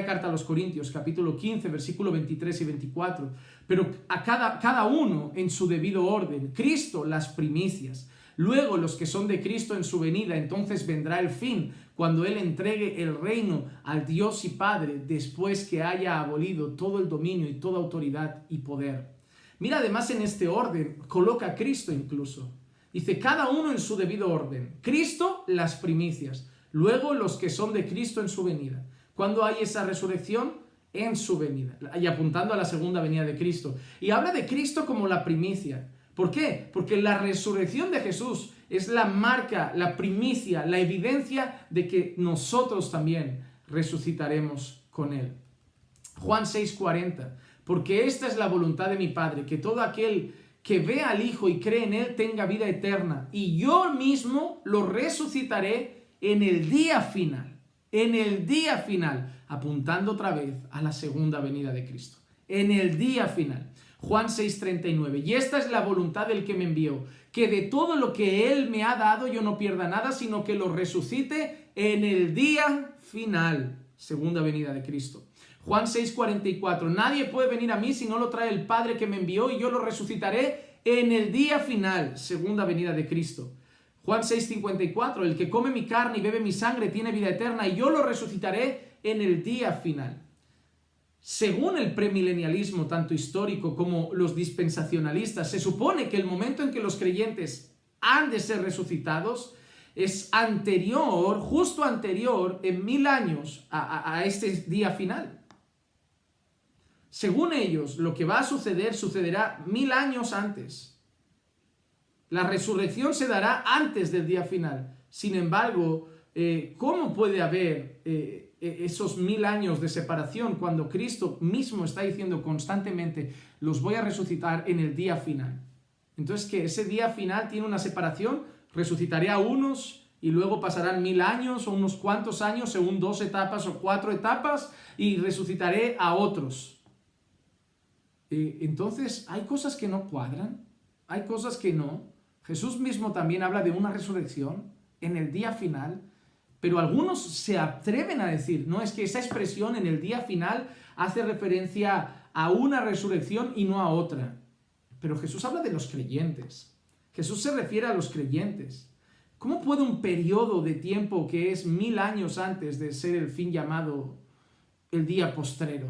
carta a los Corintios, capítulo 15, versículo 23 y 24. Pero a cada uno en su debido orden. Cristo las primicias. Luego los que son de Cristo en su venida, entonces vendrá el fin, cuando Él entregue el reino al Dios y Padre, después que haya abolido todo el dominio y toda autoridad y poder. Mira, además en este orden, coloca a Cristo incluso. Dice, cada uno en su debido orden. Cristo, las primicias. Luego los que son de Cristo en su venida. ¿Cuándo hay esa resurrección? En su venida. Y apuntando a la segunda venida de Cristo. Y habla de Cristo como la primicia. ¿Por qué? Porque la resurrección de Jesús es la marca, la primicia, la evidencia de que nosotros también resucitaremos con Él. Juan 6:40. Porque esta es la voluntad de mi Padre, que todo aquel que vea al Hijo y cree en Él tenga vida eterna, y yo mismo lo resucitaré en el día final. En el día final, apuntando otra vez a la segunda venida de Cristo. En el día final. Juan 6:39. Y esta es la voluntad del que me envió, que de todo lo que Él me ha dado yo no pierda nada, sino que lo resucite en el día final. Segunda venida de Cristo. Juan 6:44. Nadie puede venir a mí si no lo trae el Padre que me envió, y yo lo resucitaré en el día final. Segunda venida de Cristo. Juan 6:54. El que come mi carne y bebe mi sangre tiene vida eterna, y yo lo resucitaré en el día final. Según el premilenialismo, tanto histórico como los dispensacionalistas, se supone que el momento en que los creyentes han de ser resucitados es anterior, justo anterior, en 1000 años a este día final. Según ellos, lo que va a suceder sucederá 1000 años antes. La resurrección se dará antes del día final. Sin embargo, ¿cómo puede haber esos 1000 años de separación cuando Cristo mismo está diciendo constantemente, los voy a resucitar en el día final? Entonces, que ese día final tiene una separación, resucitaré a unos y luego pasarán 1000 años o unos cuantos años según 2 etapas o 4 etapas y resucitaré a otros. Entonces, hay cosas que no cuadran, hay cosas que no. Jesús mismo también habla de una resurrección en el día final, pero algunos se atreven a decir, no, es que esa expresión en el día final hace referencia a una resurrección y no a otra. Pero Jesús habla de los creyentes. Jesús se refiere a los creyentes. ¿Cómo puede un periodo de tiempo que es 1000 años antes de ser el fin llamado el día postrero?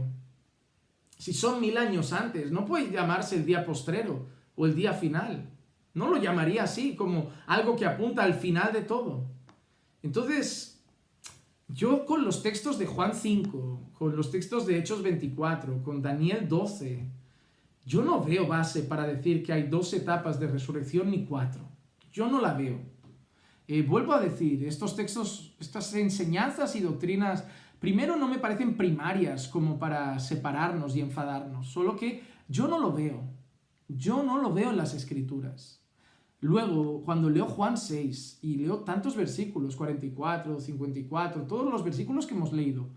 Si son 1000 años antes, no puede llamarse el día postrero o el día final. No lo llamaría así, como algo que apunta al final de todo. Entonces, yo con los textos de Juan 5, con los textos de Hechos 24, con Daniel 12, yo no veo base para decir que hay 2 etapas de resurrección ni 4. Yo no la veo. Vuelvo a decir, estos textos, estas enseñanzas y doctrinas, primero no me parecen primarias como para separarnos y enfadarnos, solo que yo no lo veo. Yo no lo veo en las Escrituras. Luego, cuando leo Juan 6 y leo tantos versículos, 44, 54, todos los versículos que hemos leído,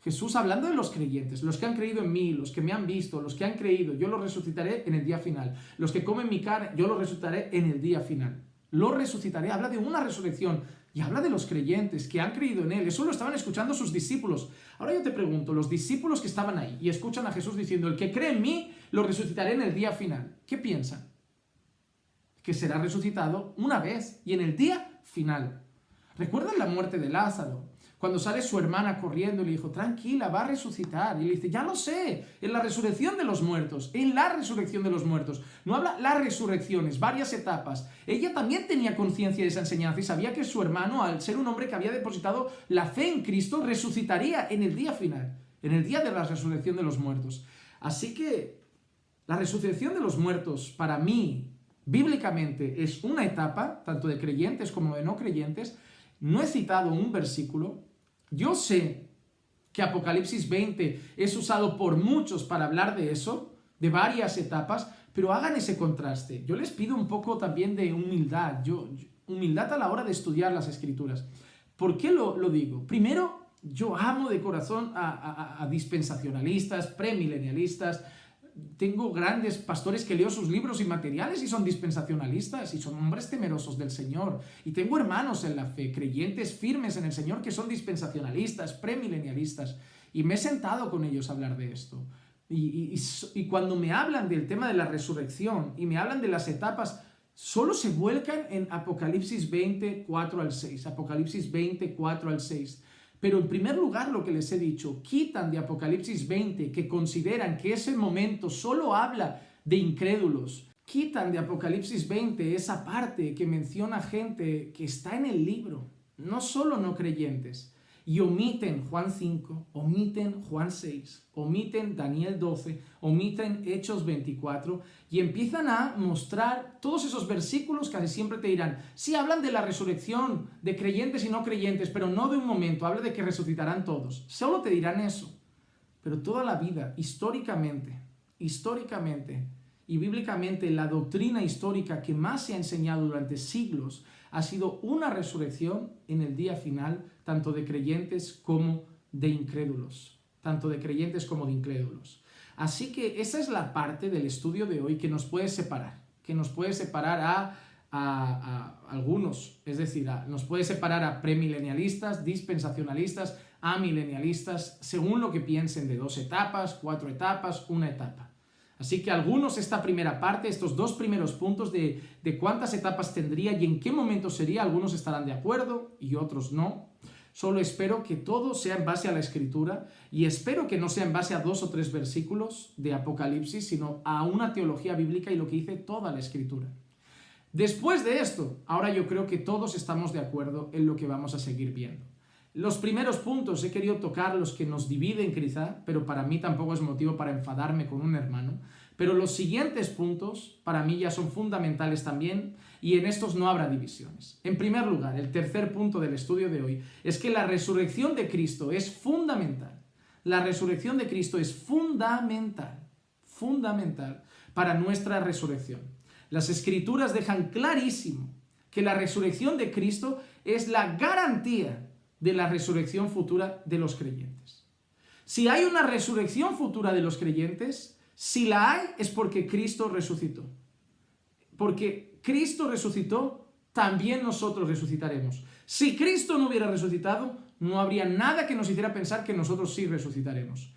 Jesús hablando de los creyentes, los que han creído en mí, los que me han visto, los que han creído, yo los resucitaré en el día final. Los que comen mi carne, yo los resucitaré en el día final. Lo resucitaré, habla de una resurrección y habla de los creyentes que han creído en Él. Eso lo estaban escuchando sus discípulos. Ahora yo te pregunto, los discípulos que estaban ahí y escuchan a Jesús diciendo, el que cree en mí, lo resucitaré en el día final. ¿Qué piensan? Que será resucitado una vez y en el día final. ¿Recuerdan la muerte de Lázaro? Cuando sale su hermana corriendo y le dijo, tranquila, va a resucitar. Y le dice, ya lo sé, en la resurrección de los muertos, en la resurrección de los muertos. No habla las resurrecciones, varias etapas. Ella también tenía conciencia de esa enseñanza y sabía que su hermano, al ser un hombre que había depositado la fe en Cristo, resucitaría en el día final, en el día de la resurrección de los muertos. Así que la resurrección de los muertos, para mí, bíblicamente, es una etapa, tanto de creyentes como de no creyentes. No he citado un versículo. Yo sé que Apocalipsis 20 es usado por muchos para hablar de eso, de varias etapas, pero hagan ese contraste. Yo les pido un poco también de humildad, humildad a la hora de estudiar las Escrituras. ¿Por qué lo digo? Primero, yo amo de corazón a dispensacionalistas, premilenialistas, tengo grandes pastores que leo sus libros y materiales y son dispensacionalistas y son hombres temerosos del Señor. Y tengo hermanos en la fe, creyentes firmes en el Señor que son dispensacionalistas, premilenialistas. Y me he sentado con ellos a hablar de esto. Y cuando me hablan del tema de la resurrección y me hablan de las etapas, solo se vuelcan en Apocalipsis 20, 4 al 6. Apocalipsis 20, 4 al 6. Pero en primer lugar, lo que les he dicho, quitan de Apocalipsis 20, que consideran que ese momento solo habla de incrédulos. Quitan de Apocalipsis 20 esa parte que menciona gente que está en el libro, no solo no creyentes. Y omiten Juan 5, omiten Juan 6, omiten Daniel 12, omiten Hechos 24 y empiezan a mostrar todos esos versículos. Casi siempre te dirán, sí, hablan de la resurrección, de creyentes y no creyentes, pero no de un momento, habla de que resucitarán todos. Solo te dirán eso, pero toda la vida, históricamente y bíblicamente, la doctrina histórica que más se ha enseñado durante siglos ha sido una resurrección en el día final, tanto de creyentes como de incrédulos. Así que esa es la parte del estudio de hoy que nos puede separar, a algunos, es decir, nos puede separar a premilenialistas, dispensacionalistas, amilenialistas, según lo que piensen de 2 etapas, 4 etapas, 1 etapa. Así que algunos esta primera parte, estos 2 primeros puntos de cuántas etapas tendría y en qué momento sería, algunos estarán de acuerdo y otros no. Solo espero que todo sea en base a la Escritura y espero que no sea en base a 2 o 3 versículos de Apocalipsis, sino a una teología bíblica y lo que dice toda la Escritura. Después de esto, ahora yo creo que todos estamos de acuerdo en lo que vamos a seguir viendo. Los primeros puntos he querido tocar los que nos dividen quizá, pero para mí tampoco es motivo para enfadarme con un hermano. Pero los siguientes puntos para mí ya son fundamentales también y en estos no habrá divisiones. En primer lugar, el tercer punto del estudio de hoy es que la resurrección de Cristo es fundamental. La resurrección de Cristo es fundamental para nuestra resurrección. Las Escrituras dejan clarísimo que la resurrección de Cristo es la garantía de la resurrección futura de los creyentes. Si hay una resurrección futura de los creyentes, si la hay es porque Cristo resucitó. Porque Cristo resucitó, también nosotros resucitaremos. Si Cristo no hubiera resucitado, no habría nada que nos hiciera pensar que nosotros sí resucitaremos.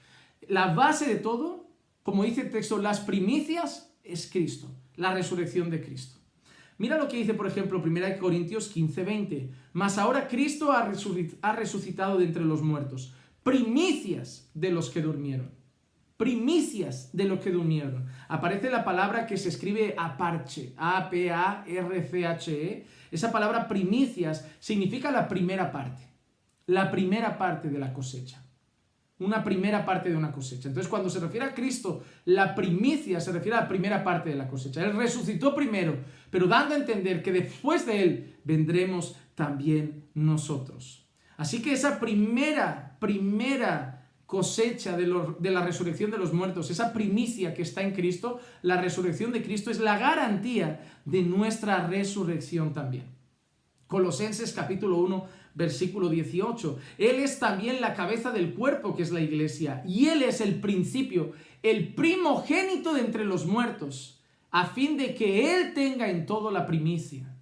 La base de todo, como dice el texto, las primicias es Cristo, la resurrección de Cristo. Mira lo que dice, por ejemplo, 1 Corintios 15, 20. Mas ahora Cristo ha resucitado de entre los muertos, primicias de los que durmieron. Primicias de los que durmieron. Aparece la palabra que se escribe aparche, A-P-A-R-C-H-E. Esa palabra primicias significa la primera parte de la cosecha. Una primera parte de una cosecha. Entonces, cuando se refiere a Cristo, la primicia se refiere a la primera parte de la cosecha. Él resucitó primero, pero dando a entender que después de Él vendremos también nosotros. Así que esa primera cosecha de la resurrección de los muertos, esa primicia que está en Cristo, la resurrección de Cristo es la garantía de nuestra resurrección también. Colosenses capítulo 1, versículo 18. Él es también la cabeza del cuerpo, que es la iglesia, y Él es el principio, el primogénito de entre los muertos, a fin de que Él tenga en todo la primicia.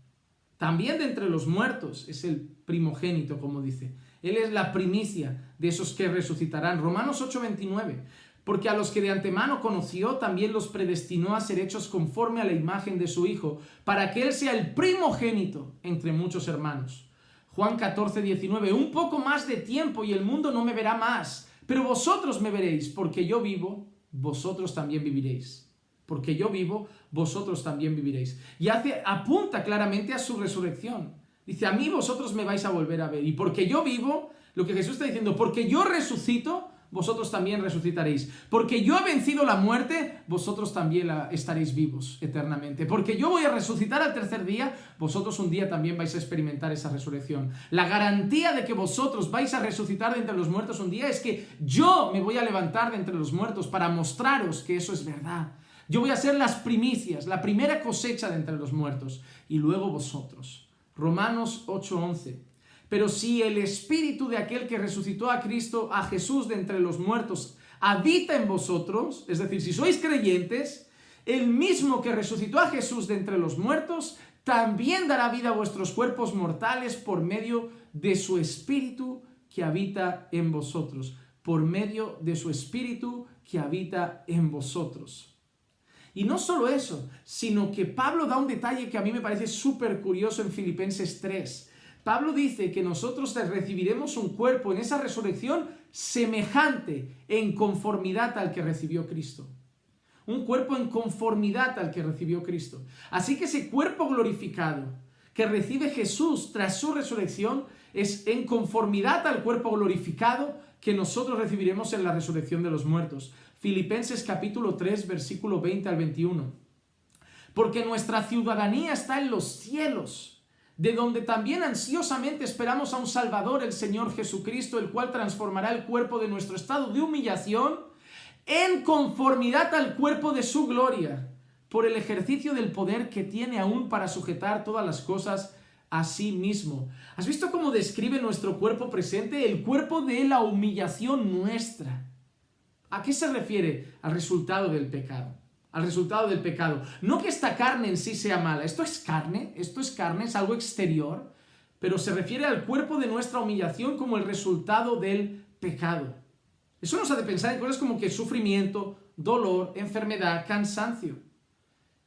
También de entre los muertos es el primogénito, como dice. Él es la primicia de esos que resucitarán. Romanos 8:29. Porque a los que de antemano conoció, también los predestinó a ser hechos conforme a la imagen de su Hijo, para que Él sea el primogénito entre muchos hermanos. Juan 14:19. Un poco más de tiempo y el mundo no me verá más, pero vosotros me veréis, porque yo vivo, vosotros también viviréis. Porque yo vivo, vosotros también viviréis. Y apunta claramente a su resurrección. Dice, a mí vosotros me vais a volver a ver. Y porque yo vivo, lo que Jesús está diciendo, porque yo resucito, vosotros también resucitaréis. Porque yo he vencido la muerte, vosotros también estaréis vivos eternamente. Porque yo voy a resucitar al tercer día, vosotros un día también vais a experimentar esa resurrección. La garantía de que vosotros vais a resucitar de entre los muertos un día es que yo me voy a levantar de entre los muertos para mostraros que eso es verdad. Yo voy a ser las primicias, la primera cosecha de entre los muertos. Y luego vosotros. Romanos 8:11. Pero si el espíritu de aquel que resucitó a Cristo, a Jesús de entre los muertos, habita en vosotros, es decir, si sois creyentes, el mismo que resucitó a Jesús de entre los muertos, también dará vida a vuestros cuerpos mortales por medio de su Espíritu que habita en vosotros. Por medio de su Espíritu que habita en vosotros. Y no solo eso, sino que Pablo da un detalle que a mí me parece súper curioso en Filipenses 3. Pablo dice que nosotros recibiremos un cuerpo en esa resurrección semejante, en conformidad al que recibió Cristo. Un cuerpo en conformidad al que recibió Cristo. Así que ese cuerpo glorificado que recibe Jesús tras su resurrección es en conformidad al cuerpo glorificado que nosotros recibiremos en la resurrección de los muertos. Filipenses capítulo 3, versículo 20 al 21. Porque nuestra ciudadanía está en los cielos, de donde también ansiosamente esperamos a un Salvador, el Señor Jesucristo, el cual transformará el cuerpo de nuestro estado de humillación en conformidad al cuerpo de su gloria, por el ejercicio del poder que tiene aún para sujetar todas las cosas a sí mismo. ¿Has visto cómo describe nuestro cuerpo presente? El cuerpo de la humillación nuestra. ¿A qué se refiere? Al resultado del pecado. Al resultado del pecado. No que esta carne en sí sea mala. Esto es carne, es algo exterior, pero se refiere al cuerpo de nuestra humillación como el resultado del pecado. Eso nos hace pensar en cosas como que sufrimiento, dolor, enfermedad, cansancio.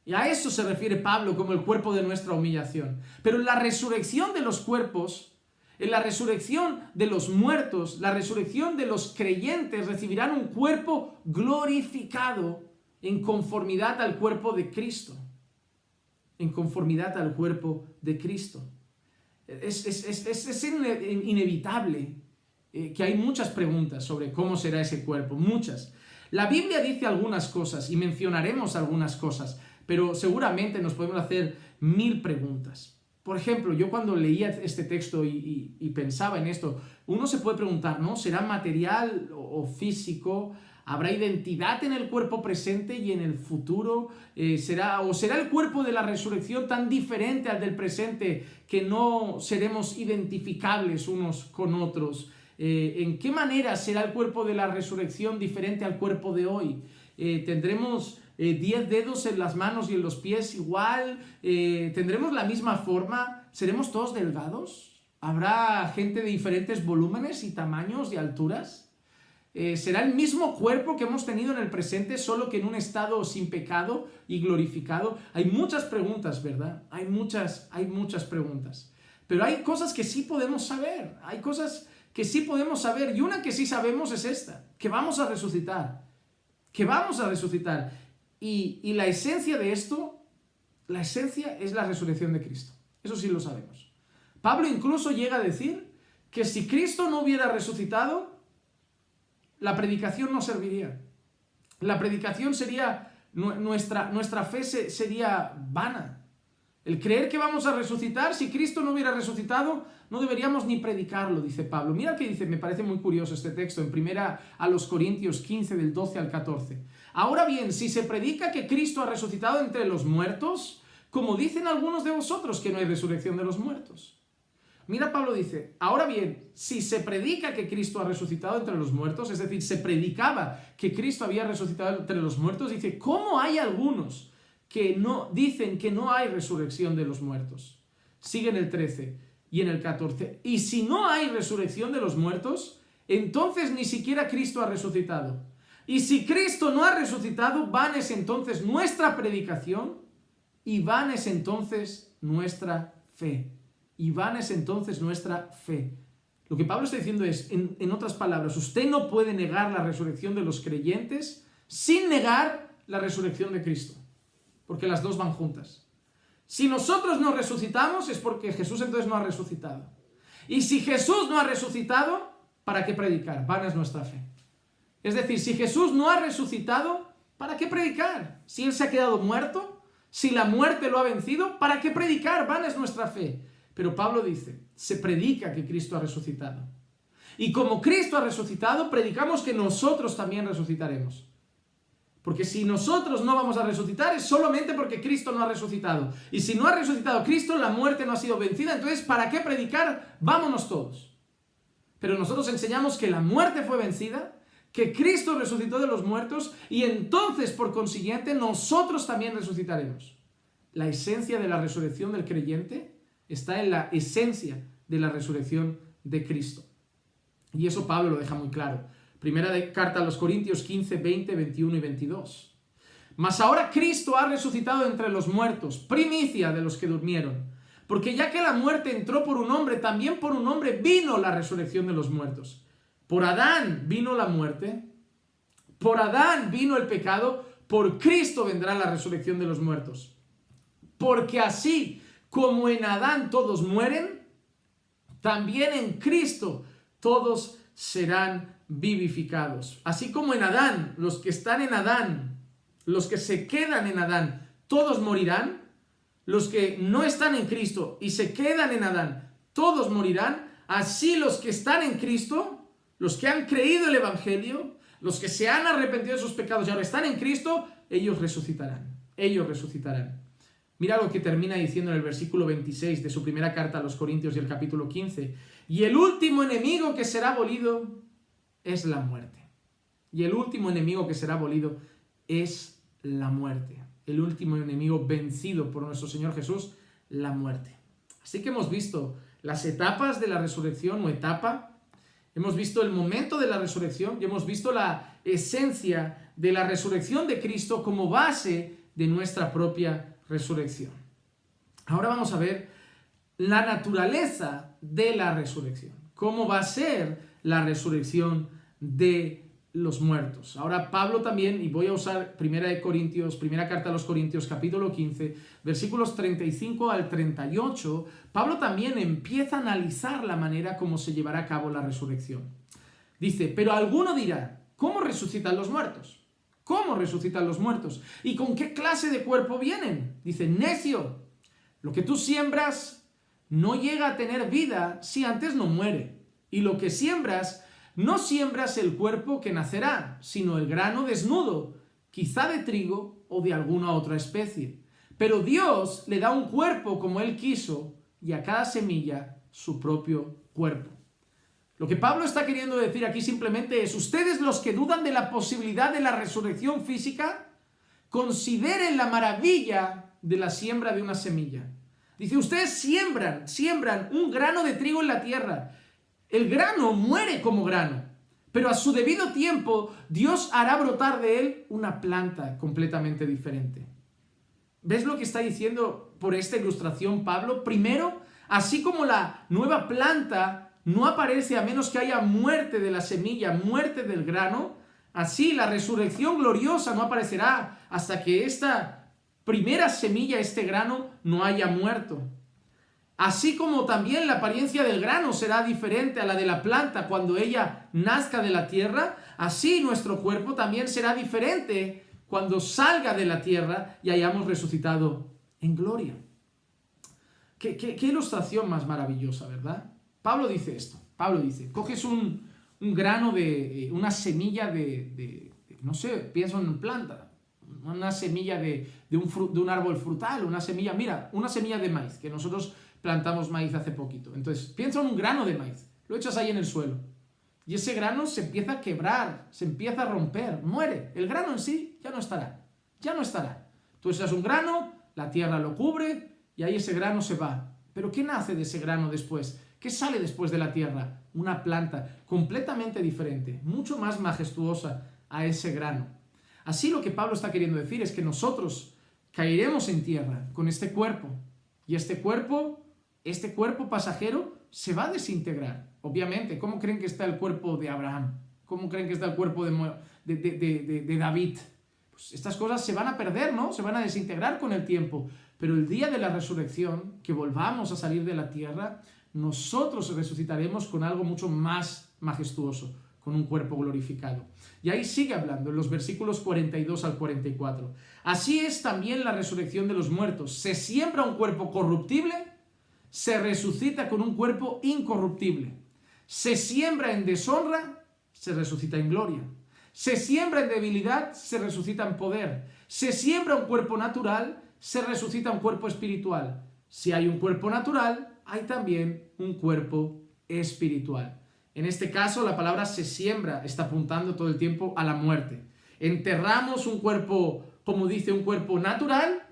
Y a eso se refiere Pablo como el cuerpo de nuestra humillación. Pero en la resurrección de los cuerpos, en la resurrección de los muertos, la resurrección de los creyentes recibirán un cuerpo glorificado en conformidad al cuerpo de Cristo. En conformidad al cuerpo de Cristo. Es inevitable que hay muchas preguntas sobre cómo será ese cuerpo, muchas. La Biblia dice algunas cosas y mencionaremos algunas cosas, pero seguramente nos podemos hacer 1000 preguntas. Por ejemplo, yo cuando leía este texto y pensaba en esto, uno se puede preguntar, ¿no? ¿Será material o físico? ¿Habrá identidad en el cuerpo presente y en el futuro? ¿Será el cuerpo de la resurrección tan diferente al del presente que no seremos identificables unos con otros? ¿En qué manera será el cuerpo de la resurrección diferente al cuerpo de hoy? ¿Tendremos 10 dedos en las manos y en los pies igual? ¿Tendremos la misma forma? ¿Seremos todos delgados? ¿Habrá gente de diferentes volúmenes y tamaños y alturas? ¿Será el mismo cuerpo que hemos tenido en el presente, solo que en un estado sin pecado y glorificado? Hay muchas preguntas, ¿verdad? Hay muchas preguntas. Pero hay cosas que sí podemos saber. Hay cosas que sí podemos saber, y una que sí sabemos es esta, que vamos a resucitar, y la esencia de esto, la esencia es la resurrección de Cristo, eso sí lo sabemos. Pablo incluso llega a decir que si Cristo no hubiera resucitado, la predicación no serviría, la predicación sería, nuestra fe sería vana. El creer que vamos a resucitar, si Cristo no hubiera resucitado, no deberíamos ni predicarlo, dice Pablo. Mira que dice, me parece muy curioso este texto, en 1 a los Corintios 15, del 12 al 14. Ahora bien, si se predica que Cristo ha resucitado entre los muertos, como dicen algunos de vosotros que no hay resurrección de los muertos. Mira, Pablo dice, ahora bien, si se predica que Cristo ha resucitado entre los muertos, es decir, se predicaba que Cristo había resucitado entre los muertos, dice, ¿cómo hay algunos que no dicen que no hay resurrección de los muertos? Sigue en el 13 y en el 14. Y si no hay resurrección de los muertos, entonces ni siquiera Cristo ha resucitado. Y si Cristo no ha resucitado, vana es entonces nuestra predicación y vana es entonces nuestra fe. Y vana es entonces nuestra fe. Lo que Pablo está diciendo es, en otras palabras, usted no puede negar la resurrección de los creyentes sin negar la resurrección de Cristo. Porque las dos van juntas. Si nosotros no resucitamos es porque Jesús entonces no ha resucitado. Y si Jesús no ha resucitado, ¿para qué predicar? Vana es nuestra fe. Es decir, si Jesús no ha resucitado, ¿para qué predicar? Si Él se ha quedado muerto, si la muerte lo ha vencido, ¿para qué predicar? Vana es nuestra fe. Pero Pablo dice, se predica que Cristo ha resucitado. Y como Cristo ha resucitado, predicamos que nosotros también resucitaremos. Porque si nosotros no vamos a resucitar es solamente porque Cristo no ha resucitado. Y si no ha resucitado Cristo, la muerte no ha sido vencida. Entonces, ¿para qué predicar? Vámonos todos. Pero nosotros enseñamos que la muerte fue vencida, que Cristo resucitó de los muertos y entonces, por consiguiente, nosotros también resucitaremos. La esencia de la resurrección del creyente está en la esencia de la resurrección de Cristo. Y eso Pablo lo deja muy claro. Primera carta a los Corintios 15, 20, 21 y 22. Mas ahora Cristo ha resucitado entre los muertos, primicia de los que durmieron. Porque ya que la muerte entró por un hombre, también por un hombre vino la resurrección de los muertos. Por Adán vino la muerte, por Adán vino el pecado, por Cristo vendrá la resurrección de los muertos. Porque así como en Adán todos mueren, también en Cristo todos serán vivificados. Así como en Adán, los que están en Adán, los que se quedan en Adán, todos morirán. Los que no están en Cristo y se quedan en Adán, todos morirán. Así los que están en Cristo, los que han creído el Evangelio, los que se han arrepentido de sus pecados y ahora están en Cristo, ellos resucitarán. Ellos resucitarán. Mira lo que termina diciendo en el versículo 26 de su primera carta a los Corintios y el capítulo 15. Y el último enemigo que será abolido es la muerte. Y el último enemigo que será abolido es la muerte. El último enemigo vencido por nuestro Señor Jesús, la muerte. Así que hemos visto las etapas de la resurrección o etapa, hemos visto el momento de la resurrección y hemos visto la esencia de la resurrección de Cristo como base de nuestra propia resurrección. Ahora vamos a ver la naturaleza de la resurrección. ¿Cómo va a ser la resurrección de los muertos? Ahora Pablo también, y voy a usar primera carta a los Corintios, capítulo 15, versículos 35 al 38, Pablo también empieza a analizar la manera como se llevará a cabo la resurrección. Dice, pero alguno dirá, ¿cómo resucitan los muertos? ¿Cómo resucitan los muertos? ¿Y con qué clase de cuerpo vienen? Dice, necio, lo que tú siembras no llega a tener vida si antes no muere. Y lo que siembras, no siembras el cuerpo que nacerá, sino el grano desnudo, quizá de trigo o de alguna otra especie. Pero Dios le da un cuerpo como Él quiso y a cada semilla su propio cuerpo. Lo que Pablo está queriendo decir aquí simplemente es, ustedes los que dudan de la posibilidad de la resurrección física, consideren la maravilla de la siembra de una semilla. Dice, ustedes siembran un grano de trigo en la tierra. El grano muere como grano, pero a su debido tiempo Dios hará brotar de él una planta completamente diferente. ¿Ves lo que está diciendo por esta ilustración Pablo? Primero, así como la nueva planta no aparece a menos que haya muerte de la semilla, muerte del grano, así la resurrección gloriosa no aparecerá hasta que esta primera semilla, este grano, no haya muerto. Así como también la apariencia del grano será diferente a la de la planta cuando ella nazca de la tierra, así nuestro cuerpo también será diferente cuando salga de la tierra y hayamos resucitado en gloria. ¿Qué ilustración más maravillosa, ¿verdad? Pablo dice esto. Pablo dice, coges un grano una semilla no sé, pienso en planta, una semilla de un árbol frutal, una semilla de maíz, que nosotros plantamos maíz hace poquito. Entonces, piensa en un grano de maíz, lo echas ahí en el suelo y ese grano se empieza a quebrar, se empieza a romper, muere. El grano en sí ya no estará. Tú echas un grano, la tierra lo cubre y ahí ese grano se va. Pero ¿qué nace de ese grano después? ¿Qué sale después de la tierra? Una planta completamente diferente, mucho más majestuosa a ese grano. Así lo que Pablo está queriendo decir es que nosotros caeremos en tierra con este cuerpo y este cuerpo pasajero se va a desintegrar. Obviamente, ¿cómo creen que está el cuerpo de Abraham? ¿Cómo creen que está el cuerpo de David? Pues estas cosas se van a perder, ¿no? Se van a desintegrar con el tiempo. Pero el día de la resurrección, que volvamos a salir de la tierra, nosotros resucitaremos con algo mucho más majestuoso, con un cuerpo glorificado. Y ahí sigue hablando en los versículos 42 al 44. Así es también la resurrección de los muertos. Se siembra un cuerpo corruptible, se resucita con un cuerpo incorruptible. Se siembra en deshonra, se resucita en gloria. Se siembra en debilidad, se resucita en poder. Se siembra un cuerpo natural, se resucita un cuerpo espiritual. Si hay un cuerpo natural, hay también un cuerpo espiritual. En este caso, la palabra se siembra está apuntando todo el tiempo a la muerte. Enterramos un cuerpo, como dice, un cuerpo natural,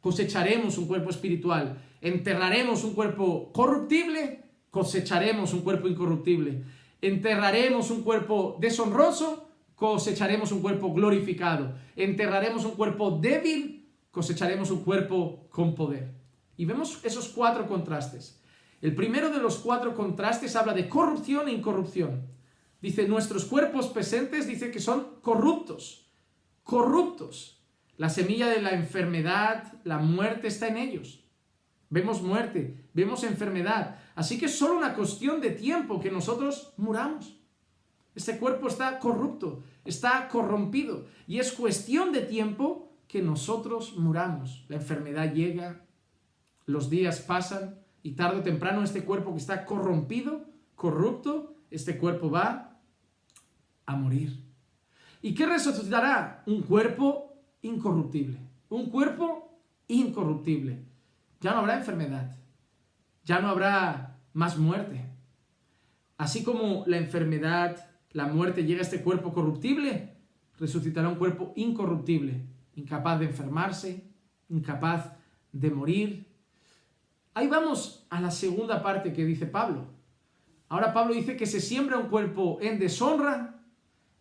cosecharemos un cuerpo espiritual. Enterraremos un cuerpo corruptible, cosecharemos un cuerpo incorruptible. Enterraremos un cuerpo deshonroso, cosecharemos un cuerpo glorificado. Enterraremos un cuerpo débil, cosecharemos un cuerpo con poder. Y vemos esos 4 contrastes. El primero de los 4 contrastes habla de corrupción e incorrupción. Dice, nuestros cuerpos presentes, dice que son corruptos. Corruptos. La semilla de la enfermedad, la muerte está en ellos. Vemos muerte, vemos enfermedad. Así que es solo una cuestión de tiempo que nosotros muramos. Este cuerpo está corrupto, está corrompido. Y es cuestión de tiempo que nosotros muramos. La enfermedad llega, los días pasan y tarde o temprano este cuerpo que está corrompido, corrupto, este cuerpo va a morir. ¿Y qué resucitará? Un cuerpo incorruptible. Un cuerpo incorruptible. Ya no habrá enfermedad. Ya no habrá más muerte. Así como la enfermedad, la muerte llega a este cuerpo corruptible, resucitará un cuerpo incorruptible, incapaz de enfermarse, incapaz de morir. Ahí vamos a la segunda parte que dice Pablo. Ahora Pablo dice que se siembra un cuerpo en deshonra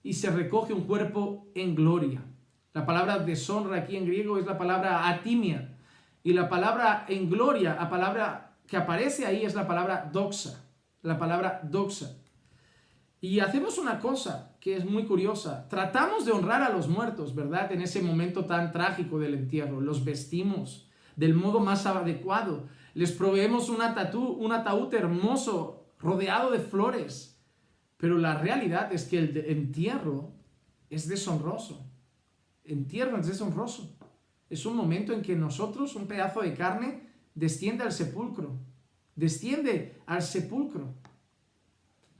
y se recoge un cuerpo en gloria. La palabra deshonra aquí en griego es la palabra atimia. Y la palabra en gloria, la palabra que aparece ahí es la palabra doxa. La palabra doxa. Y hacemos una cosa que es muy curiosa. Tratamos de honrar a los muertos, ¿verdad? En ese momento tan trágico del entierro. Los vestimos del modo más adecuado. Les proveemos un ataúd hermoso, rodeado de flores. Pero la realidad es que el entierro es deshonroso. Entierro es deshonroso. Es un momento en que nosotros, un pedazo de carne, desciende al sepulcro. Desciende al sepulcro.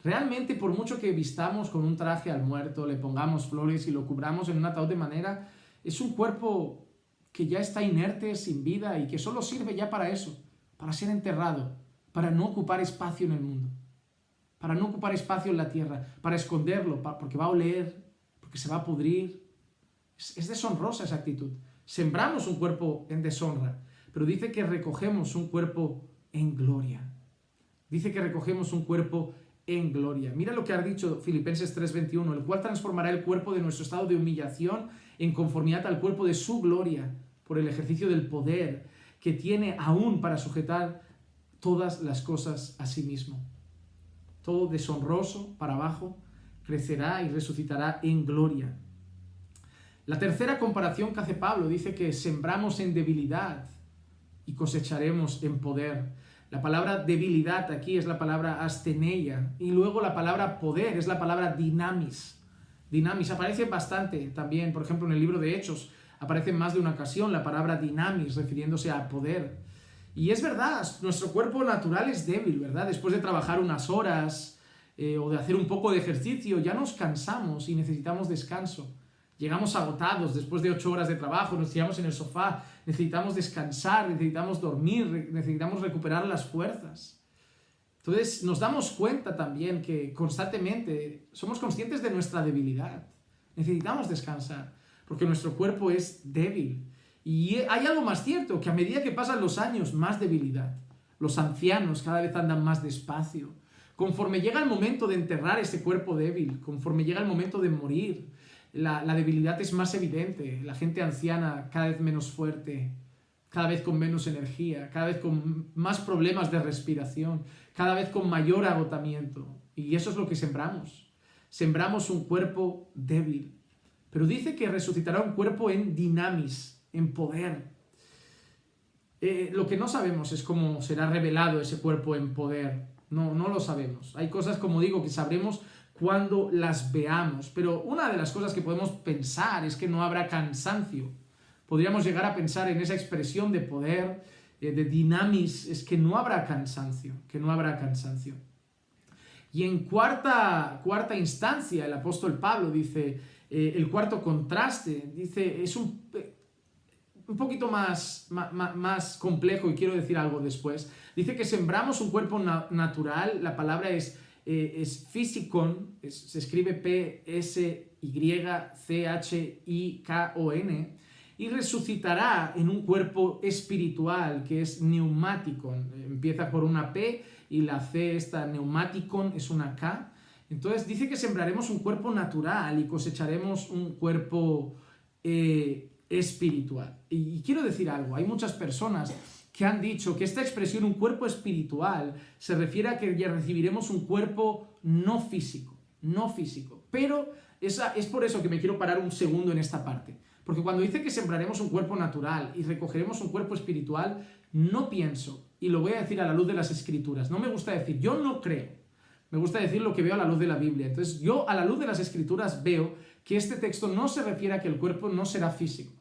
Realmente, por mucho que vistamos con un traje al muerto, le pongamos flores y lo cubramos en un ataúd de madera, es un cuerpo que ya está inerte, sin vida y que solo sirve ya para eso, para ser enterrado, para no ocupar espacio en el mundo, para no ocupar espacio en la tierra, para esconderlo, porque va a oler, porque se va a pudrir. Es deshonrosa esa actitud. Sembramos un cuerpo en deshonra, pero dice que recogemos un cuerpo en gloria. Dice que recogemos un cuerpo en gloria. Mira lo que ha dicho Filipenses 3:21, el cual transformará el cuerpo de nuestro estado de humillación en conformidad al cuerpo de su gloria, por el ejercicio del poder que tiene aún para sujetar todas las cosas a sí mismo. Todo deshonroso para abajo crecerá y resucitará en gloria. La tercera comparación que hace Pablo dice que sembramos en debilidad y cosecharemos en poder. La palabra debilidad aquí es la palabra asteneia y luego la palabra poder es la palabra dinamis. Dinamis aparece bastante también, por ejemplo, en el libro de Hechos aparece en más de una ocasión la palabra dinamis refiriéndose a poder. Y es verdad, nuestro cuerpo natural es débil, ¿verdad? Después de trabajar unas horas o de hacer un poco de ejercicio, ya nos cansamos y necesitamos descanso. Llegamos agotados después de 8 horas de trabajo, nos tiramos en el sofá, necesitamos descansar, necesitamos dormir, necesitamos recuperar las fuerzas. Entonces nos damos cuenta también que constantemente somos conscientes de nuestra debilidad. Necesitamos descansar porque nuestro cuerpo es débil. Y hay algo más cierto, que a medida que pasan los años, más debilidad. Los ancianos cada vez andan más despacio. Conforme llega el momento de enterrar ese cuerpo débil, conforme llega el momento de morir, la debilidad es más evidente, la gente anciana cada vez menos fuerte, cada vez con menos energía, cada vez con más problemas de respiración, cada vez con mayor agotamiento. Y eso es lo que sembramos. Sembramos un cuerpo débil. Pero dice que resucitará un cuerpo en dinamis, en poder. Lo que no sabemos es cómo será revelado ese cuerpo en poder. No lo sabemos. Hay cosas, como digo, que sabremos cuando las veamos. Pero una de las cosas que podemos pensar es que no habrá cansancio. Podríamos llegar a pensar en esa expresión de poder, de dinamis, es que no habrá cansancio, que no habrá cansancio. Y en cuarta instancia, el apóstol Pablo dice, el cuarto contraste, dice, es un poquito más complejo y quiero decir algo después. Dice que sembramos un cuerpo natural, la palabra es es physikon, se escribe P-S-Y-C-H-I-K-O-N, y resucitará en un cuerpo espiritual que es neumáticon. Empieza por una P y la C, esta neumáticon, es una K. Entonces dice que sembraremos un cuerpo natural y cosecharemos un cuerpo espiritual. Y quiero decir algo, hay muchas personas que han dicho que esta expresión, un cuerpo espiritual, se refiere a que ya recibiremos un cuerpo no físico. Pero es por eso que me quiero parar un segundo en esta parte. Porque cuando dice que sembraremos un cuerpo natural y recogeremos un cuerpo espiritual, no pienso, y lo voy a decir a la luz de las Escrituras, no me gusta decir, yo no creo, me gusta decir lo que veo a la luz de la Biblia. Entonces yo a la luz de las Escrituras veo que este texto no se refiere a que el cuerpo no será físico.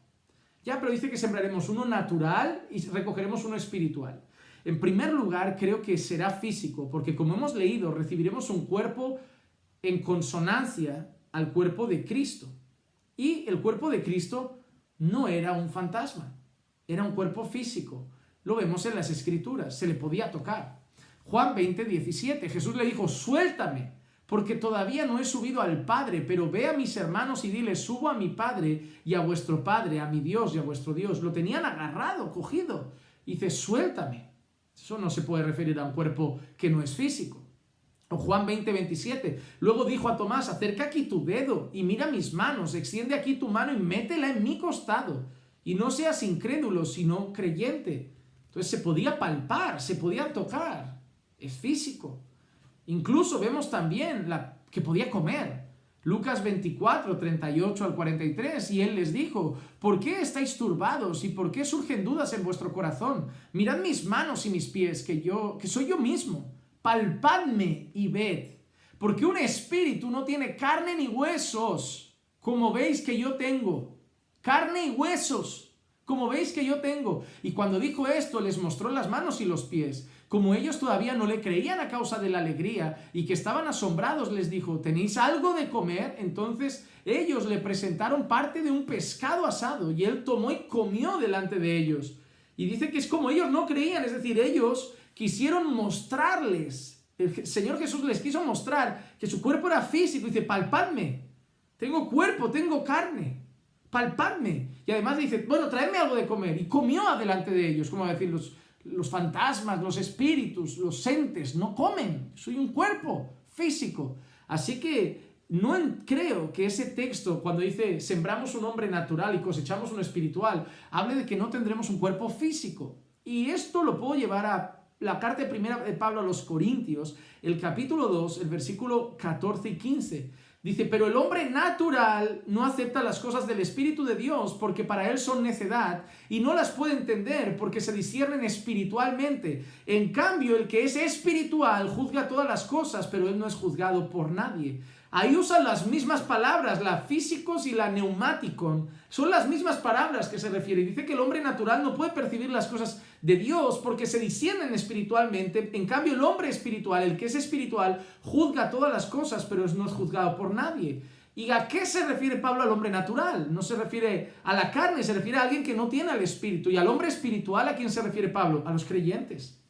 Ya, pero dice que sembraremos uno natural y recogeremos uno espiritual. En primer lugar, creo que será físico, porque como hemos leído, recibiremos un cuerpo en consonancia al cuerpo de Cristo. Y el cuerpo de Cristo no era un fantasma, era un cuerpo físico. Lo vemos en las Escrituras, se le podía tocar. Juan 20:17, Jesús le dijo, suéltame, porque todavía no he subido al Padre, pero ve a mis hermanos y dile, subo a mi Padre y a vuestro Padre, a mi Dios y a vuestro Dios. Lo tenían agarrado, cogido. Y dice, suéltame. Eso no se puede referir a un cuerpo que no es físico. O Juan 20:27, luego dijo a Tomás, acerca aquí tu dedo y mira mis manos, extiende aquí tu mano y métela en mi costado. Y no seas incrédulo, sino creyente. Entonces se podía palpar, se podía tocar. Es físico. Incluso vemos también que podía comer. Lucas 24:38 al 43, y él les dijo, ¿por qué estáis turbados y por qué surgen dudas en vuestro corazón? Mirad mis manos y mis pies, que soy yo mismo. Palpadme y ved, porque un espíritu no tiene carne ni huesos, como veis que yo tengo. Carne y huesos, como veis que yo tengo. Y cuando dijo esto, les mostró las manos y los pies. Como ellos todavía no le creían a causa de la alegría y que estaban asombrados, les dijo, ¿tenéis algo de comer? Entonces ellos le presentaron parte de un pescado asado y él tomó y comió delante de ellos. Y dice que es como ellos no creían, es decir, ellos quisieron mostrarles, el Señor Jesús les quiso mostrar que su cuerpo era físico. Dice, palpadme, tengo cuerpo, tengo carne, palpadme. Y además dice, bueno, traedme algo de comer. Y comió delante de ellos, como decir, los fantasmas, los espíritus, los entes, no comen. Soy un cuerpo físico. Así que no creo que ese texto, cuando dice, sembramos un hombre natural y cosechamos uno espiritual, hable de que no tendremos un cuerpo físico. Y esto lo puedo llevar a la carta primera de Pablo a los Corintios, el capítulo 2, el versículo 14 y 15. Dice, pero el hombre natural no acepta las cosas del Espíritu de Dios porque para él son necedad y no las puede entender porque se disciernen espiritualmente. En cambio, el que es espiritual juzga todas las cosas, pero él no es juzgado por nadie. Ahí usan las mismas palabras, la físicos y la neumáticon. Son las mismas palabras que se refiere. Dice que el hombre natural no puede percibir las cosas de Dios porque se disciernen espiritualmente. En cambio, el hombre espiritual, el que es espiritual, juzga todas las cosas, pero no es juzgado por nadie. ¿Y a qué se refiere Pablo al hombre natural? No se refiere a la carne, se refiere a alguien que no tiene el espíritu. ¿Y al hombre espiritual a quién se refiere Pablo? A los creyentes.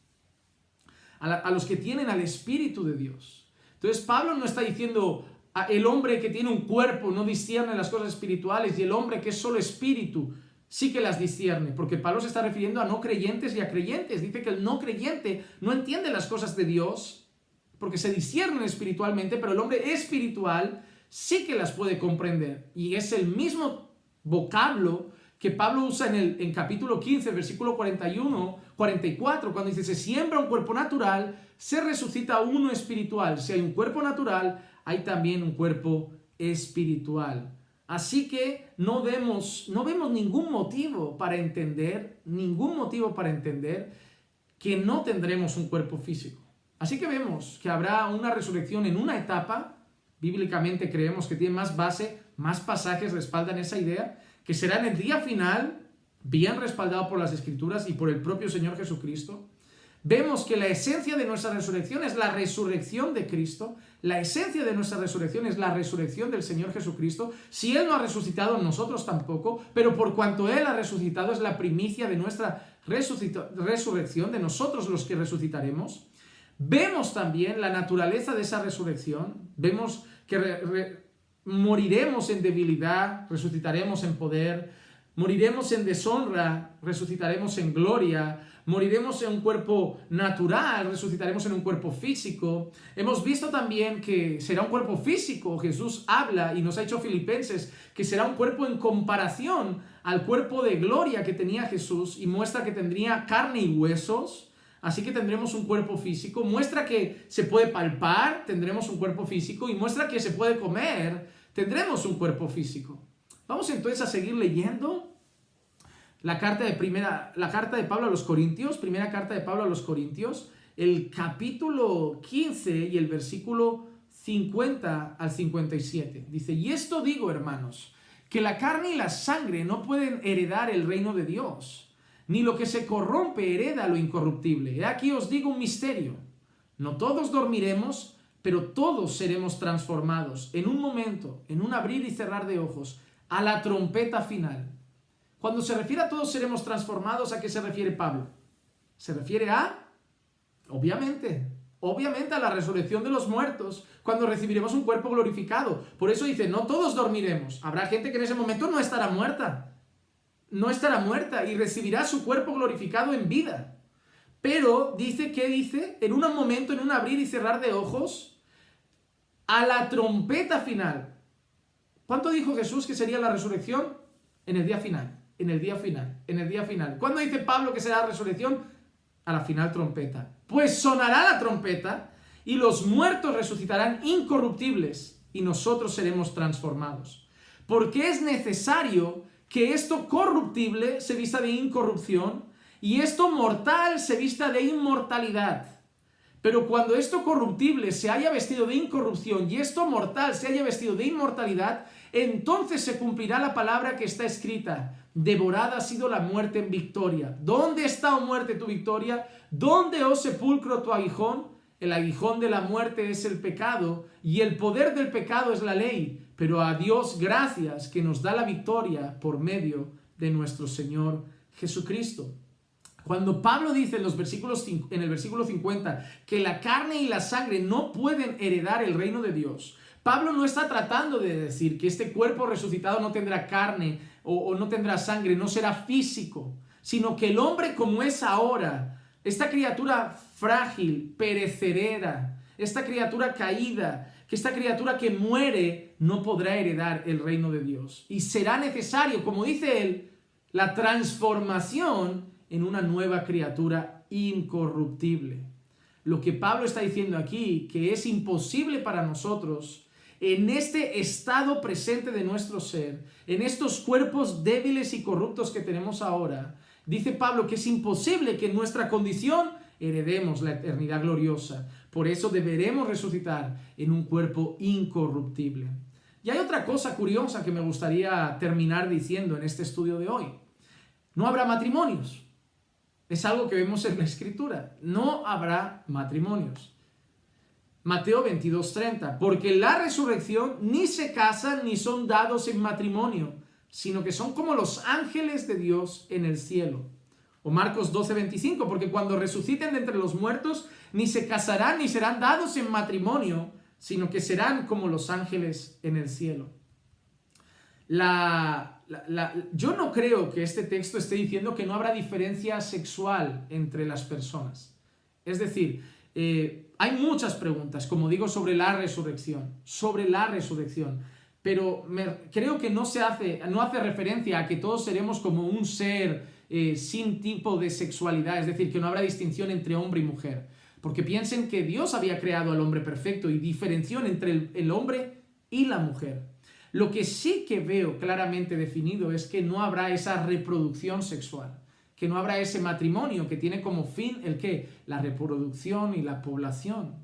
A los que tienen al Espíritu de Dios. Entonces Pablo no está diciendo el hombre que tiene un cuerpo no discierne las cosas espirituales y el hombre que es solo espíritu sí que las discierne, porque Pablo se está refiriendo a no creyentes y a creyentes. Dice que el no creyente no entiende las cosas de Dios porque se disciernen espiritualmente, pero el hombre espiritual sí que las puede comprender. Y es el mismo vocablo que Pablo usa en capítulo 15, versículo 44, cuando dice, se siembra un cuerpo natural, se resucita uno espiritual. Si hay un cuerpo natural, hay también un cuerpo espiritual. Así que no vemos ningún motivo para entender que no tendremos un cuerpo físico. Así que vemos que habrá una resurrección en una etapa, bíblicamente creemos que tiene más base, más pasajes respaldan esa idea, que será en el día final, bien respaldado por las Escrituras y por el propio Señor Jesucristo. Vemos que la esencia de nuestra resurrección es la resurrección de Cristo. La esencia de nuestra resurrección es la resurrección del Señor Jesucristo. Si Él no ha resucitado, nosotros tampoco, pero por cuanto Él ha resucitado, es la primicia de nuestra resurrección, de nosotros los que resucitaremos. Vemos también la naturaleza de esa resurrección. Vemos que moriremos en debilidad, resucitaremos en poder. Moriremos en deshonra, resucitaremos en gloria. Moriremos en un cuerpo natural, resucitaremos en un cuerpo físico. Hemos visto también que será un cuerpo físico. Jesús habla y nos ha hecho Filipenses que será un cuerpo en comparación al cuerpo de gloria que tenía Jesús, y muestra que tendría carne y huesos. Así que tendremos un cuerpo físico. Muestra que se puede palpar, tendremos un cuerpo físico. Y muestra que se puede comer, tendremos un cuerpo físico. Vamos entonces a seguir leyendo la carta de Pablo a los Corintios, primera carta de Pablo a los Corintios, el capítulo 15 y el versículo 50 al 57. Dice: y esto digo, hermanos, que la carne y la sangre no pueden heredar el reino de Dios, ni lo que se corrompe hereda lo incorruptible. He aquí os digo un misterio: no todos dormiremos, pero todos seremos transformados en un momento, en un abrir y cerrar de ojos, a la trompeta final. Cuando se refiere a todos seremos transformados, ¿a qué se refiere Pablo? Se refiere obviamente a la resurrección de los muertos, cuando recibiremos un cuerpo glorificado. Por eso dice, no todos dormiremos. Habrá gente que en ese momento no estará muerta y recibirá su cuerpo glorificado en vida. Pero dice, ¿qué dice? En un momento, en un abrir y cerrar de ojos, a la trompeta final. ¿Cuánto dijo Jesús que sería la resurrección? En el día final. ¿Cuándo dice Pablo que será la resurrección? A la final trompeta. Pues sonará la trompeta y los muertos resucitarán incorruptibles y nosotros seremos transformados. Porque es necesario que esto corruptible se vista de incorrupción y esto mortal se vista de inmortalidad. Pero cuando esto corruptible se haya vestido de incorrupción y esto mortal se haya vestido de inmortalidad, entonces se cumplirá la palabra que está escrita: devorada ha sido la muerte en victoria. ¿Dónde está, oh muerte, tu victoria? ¿Dónde, oh sepulcro, tu aguijón? El aguijón de la muerte es el pecado y el poder del pecado es la ley. Pero a Dios gracias que nos da la victoria por medio de nuestro Señor Jesucristo. Cuando Pablo dice en el versículo 50 que la carne y la sangre no pueden heredar el reino de Dios, Pablo no está tratando de decir que este cuerpo resucitado no tendrá carne o no tendrá sangre, no será físico, sino que el hombre como es ahora, esta criatura frágil, perecedera, esta criatura caída, que esta criatura que muere, no podrá heredar el reino de Dios. Y será necesario, como dice él, la transformación en una nueva criatura incorruptible. Lo que Pablo está diciendo aquí, que es imposible para nosotros, en este estado presente de nuestro ser, en estos cuerpos débiles y corruptos que tenemos ahora, dice Pablo que es imposible que en nuestra condición heredemos la eternidad gloriosa. Por eso deberemos resucitar en un cuerpo incorruptible. Y hay otra cosa curiosa que me gustaría terminar diciendo en este estudio de hoy. No habrá matrimonios. Es algo que vemos en la Escritura. No habrá matrimonios. Mateo 22:30. Porque la resurrección ni se casan ni son dados en matrimonio, sino que son como los ángeles de Dios en el cielo. O Marcos 12:25. Porque cuando resuciten de entre los muertos, ni se casarán ni serán dados en matrimonio, sino que serán como los ángeles en el cielo. Yo no creo que este texto esté diciendo que no habrá diferencia sexual entre las personas. Es decir, hay muchas preguntas, como digo, sobre la resurrección, pero creo que no hace referencia a que todos seremos como un ser sin tipo de sexualidad, es decir, que no habrá distinción entre hombre y mujer, porque piensen que Dios había creado al hombre perfecto y diferenció entre el hombre y la mujer. Lo que sí que veo claramente definido es que no habrá esa reproducción sexual, que no habrá ese matrimonio que tiene como fin ¿el qué? La reproducción y la población.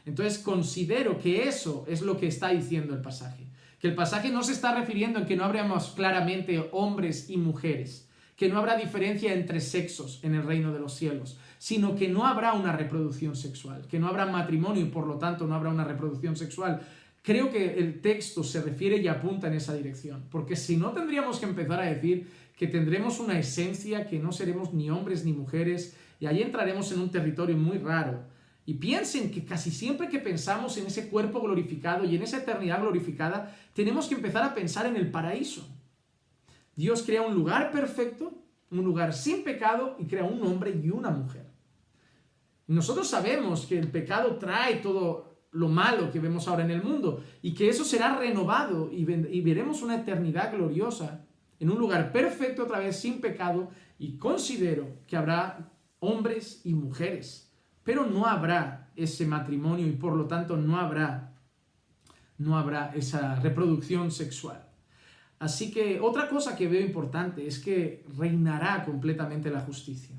Entonces considero que eso es lo que está diciendo el pasaje. Que el pasaje no se está refiriendo en que no habremos claramente hombres y mujeres, que no habrá diferencia entre sexos en el reino de los cielos, sino que no habrá una reproducción sexual, que no habrá matrimonio y por lo tanto no habrá una reproducción sexual. Creo que el texto se refiere y apunta en esa dirección, porque si no tendríamos que empezar a decir que tendremos una esencia, que no seremos ni hombres ni mujeres, y ahí entraremos en un territorio muy raro, Y piensen que casi siempre que pensamos en ese cuerpo glorificado y en esa eternidad glorificada, tenemos que empezar a pensar en el paraíso. Dios crea un lugar perfecto, un lugar sin pecado, y crea un hombre y una mujer. Nosotros sabemos que el pecado trae todo lo malo que vemos ahora en el mundo y que eso será renovado y veremos una eternidad gloriosa en un lugar perfecto otra vez sin pecado, y considero que habrá hombres y mujeres, pero no habrá ese matrimonio y por lo tanto no habrá esa reproducción sexual. Así que otra cosa que veo importante es que reinará completamente la justicia.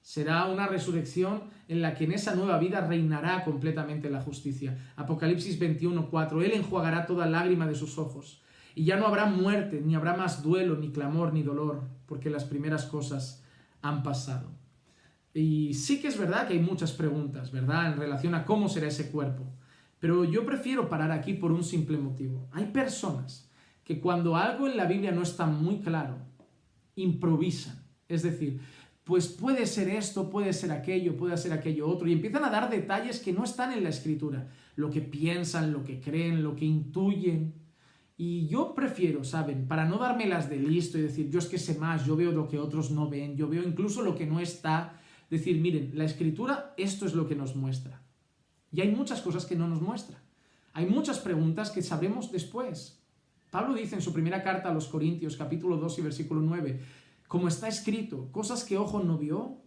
Será una resurrección en la que en esa nueva vida reinará completamente la justicia. Apocalipsis 21:4, Él enjuagará toda lágrima de sus ojos, y ya no habrá muerte, ni habrá más duelo, ni clamor, ni dolor, porque las primeras cosas han pasado. Y sí que es verdad que hay muchas preguntas, ¿verdad?, en relación a cómo será ese cuerpo. Pero yo prefiero parar aquí por un simple motivo. Hay personas que cuando algo en la Biblia no está muy claro, improvisan. Es decir, pues puede ser esto, puede ser aquello otro, y empiezan a dar detalles que no están en la Escritura. Lo que piensan, lo que creen, lo que intuyen. Y yo prefiero, ¿saben?, para no dármelas de listo y decir, yo es que sé más, yo veo lo que otros no ven, yo veo incluso lo que no está, decir, miren, la Escritura esto es lo que nos muestra. Y hay muchas cosas que no nos muestra. Hay muchas preguntas que sabremos después. Pablo dice en su primera carta a los Corintios, capítulo 2 y versículo 9, como está escrito, cosas que ojo no vio,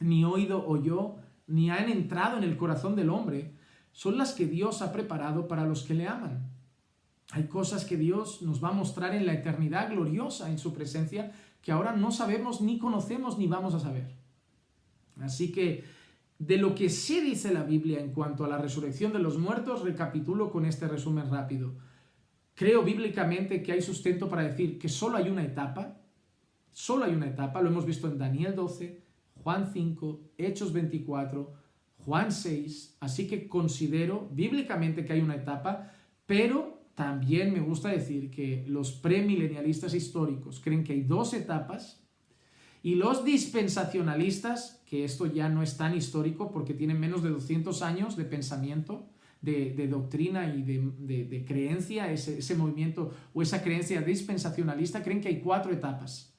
ni oído oyó, ni han entrado en el corazón del hombre, son las que Dios ha preparado para los que le aman. Hay cosas que Dios nos va a mostrar en la eternidad gloriosa en su presencia que ahora no sabemos, ni conocemos, ni vamos a saber. Así que de lo que sí dice la Biblia en cuanto a la resurrección de los muertos, recapitulo con este resumen rápido. Creo bíblicamente que hay sustento para decir que solo hay una etapa, lo hemos visto en Daniel 12, Juan 5, Hechos 24, Juan 6, así que considero bíblicamente que hay una etapa, pero también me gusta decir que los premilenialistas históricos creen que hay dos etapas, y los dispensacionalistas, que esto ya no es tan histórico porque tienen menos de 200 años de pensamiento, de doctrina y de creencia, ese movimiento o esa creencia dispensacionalista, creen que hay 4 etapas.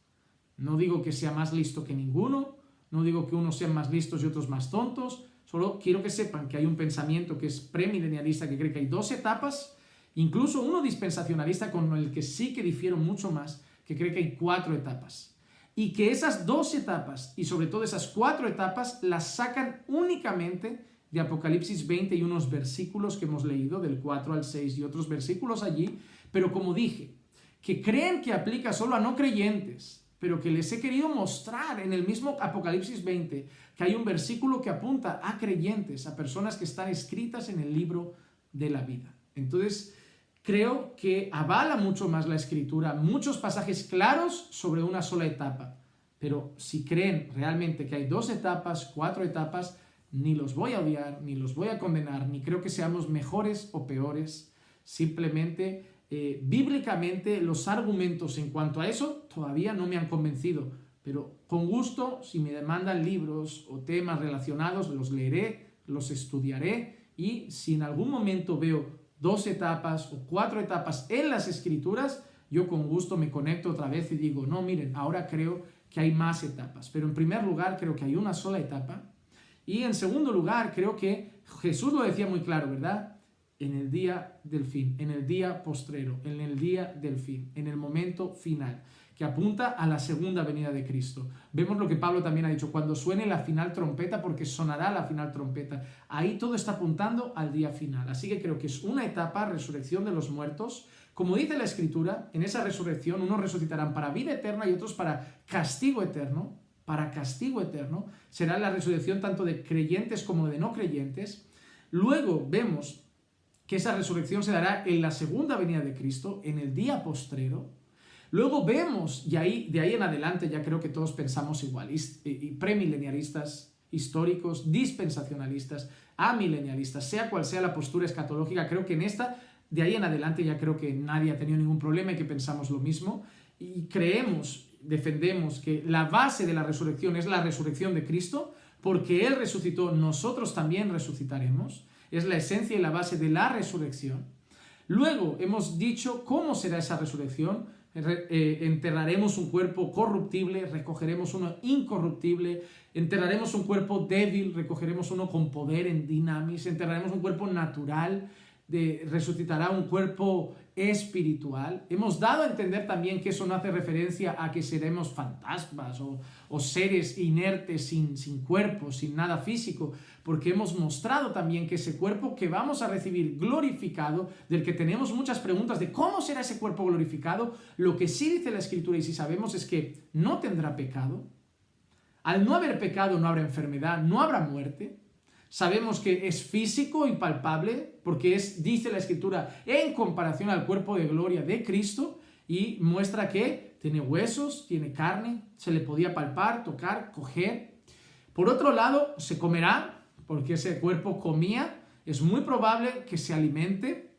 No digo que sea más listo que ninguno, no digo que unos sean más listos y otros más tontos, solo quiero que sepan que hay un pensamiento que es premilenialista que cree que hay 2 etapas, incluso uno dispensacionalista con el que sí que difiero mucho más, que cree que hay 4 etapas. Y que esas 2 etapas, y sobre todo esas 4 etapas, las sacan únicamente de Apocalipsis 20 y unos versículos que hemos leído, del 4 al 6 y otros versículos allí, pero como dije, que creen que aplica solo a no creyentes, pero que les he querido mostrar en el mismo Apocalipsis 20 que hay un versículo que apunta a creyentes, a personas que están escritas en el libro de la vida. Entonces, creo que avala mucho más la Escritura, muchos pasajes claros sobre una sola etapa. Pero si creen realmente que hay 2 etapas, 4 etapas, ni los voy a odiar, ni los voy a condenar, ni creo que seamos mejores o peores. Simplemente, bíblicamente, los argumentos en cuanto a eso todavía no me han convencido. Pero con gusto, si me demandan libros o temas relacionados, los leeré, los estudiaré, y si en algún momento veo 2 etapas o 4 etapas en las Escrituras, yo con gusto me conecto otra vez y digo, no, miren, ahora creo que hay más etapas. Pero en primer lugar, creo que hay una sola etapa. Y en segundo lugar, creo que Jesús lo decía muy claro, ¿verdad? En el día del fin, en el día postrero, en el día del fin, en el momento final, que apunta a la segunda venida de Cristo. Vemos lo que Pablo también ha dicho, cuando suene la final trompeta, porque sonará la final trompeta. Ahí todo está apuntando al día final. Así que creo que es una etapa, resurrección de los muertos. Como dice la Escritura, en esa resurrección unos resucitarán para vida eterna y otros para castigo eterno. Para castigo eterno. Será la resurrección tanto de creyentes como de no creyentes. Luego vemos que esa resurrección se dará en la segunda venida de Cristo, en el día postrero. Luego vemos, y de ahí en adelante ya creo que todos pensamos igual, y premilenialistas, históricos, dispensacionalistas, amilenialistas, sea cual sea la postura escatológica, creo que en esta, de ahí en adelante ya creo que nadie ha tenido ningún problema y que pensamos lo mismo, y creemos, defendemos que la base de la resurrección es la resurrección de Cristo, porque Él resucitó, nosotros también resucitaremos. Es la esencia y la base de la resurrección. Luego hemos dicho cómo será esa resurrección. Enterraremos un cuerpo corruptible, recogeremos uno incorruptible, enterraremos un cuerpo débil, recogeremos uno con poder en dinamis, enterraremos un cuerpo natural, resucitará un cuerpo espiritual. Hemos dado a entender también que eso no hace referencia a que seremos fantasmas o seres inertes sin cuerpo, sin nada físico, porque hemos mostrado también que ese cuerpo que vamos a recibir glorificado, del que tenemos muchas preguntas de cómo será ese cuerpo glorificado, lo que sí dice la Escritura y sí sabemos es que no tendrá pecado. Al no haber pecado no habrá enfermedad, no habrá muerte. Sabemos que es físico y palpable porque dice la Escritura, en comparación al cuerpo de gloria de Cristo, y muestra que tiene huesos, tiene carne, se le podía palpar, tocar, coger. Por otro lado, se comerá, porque ese cuerpo comía, es muy probable que se alimente.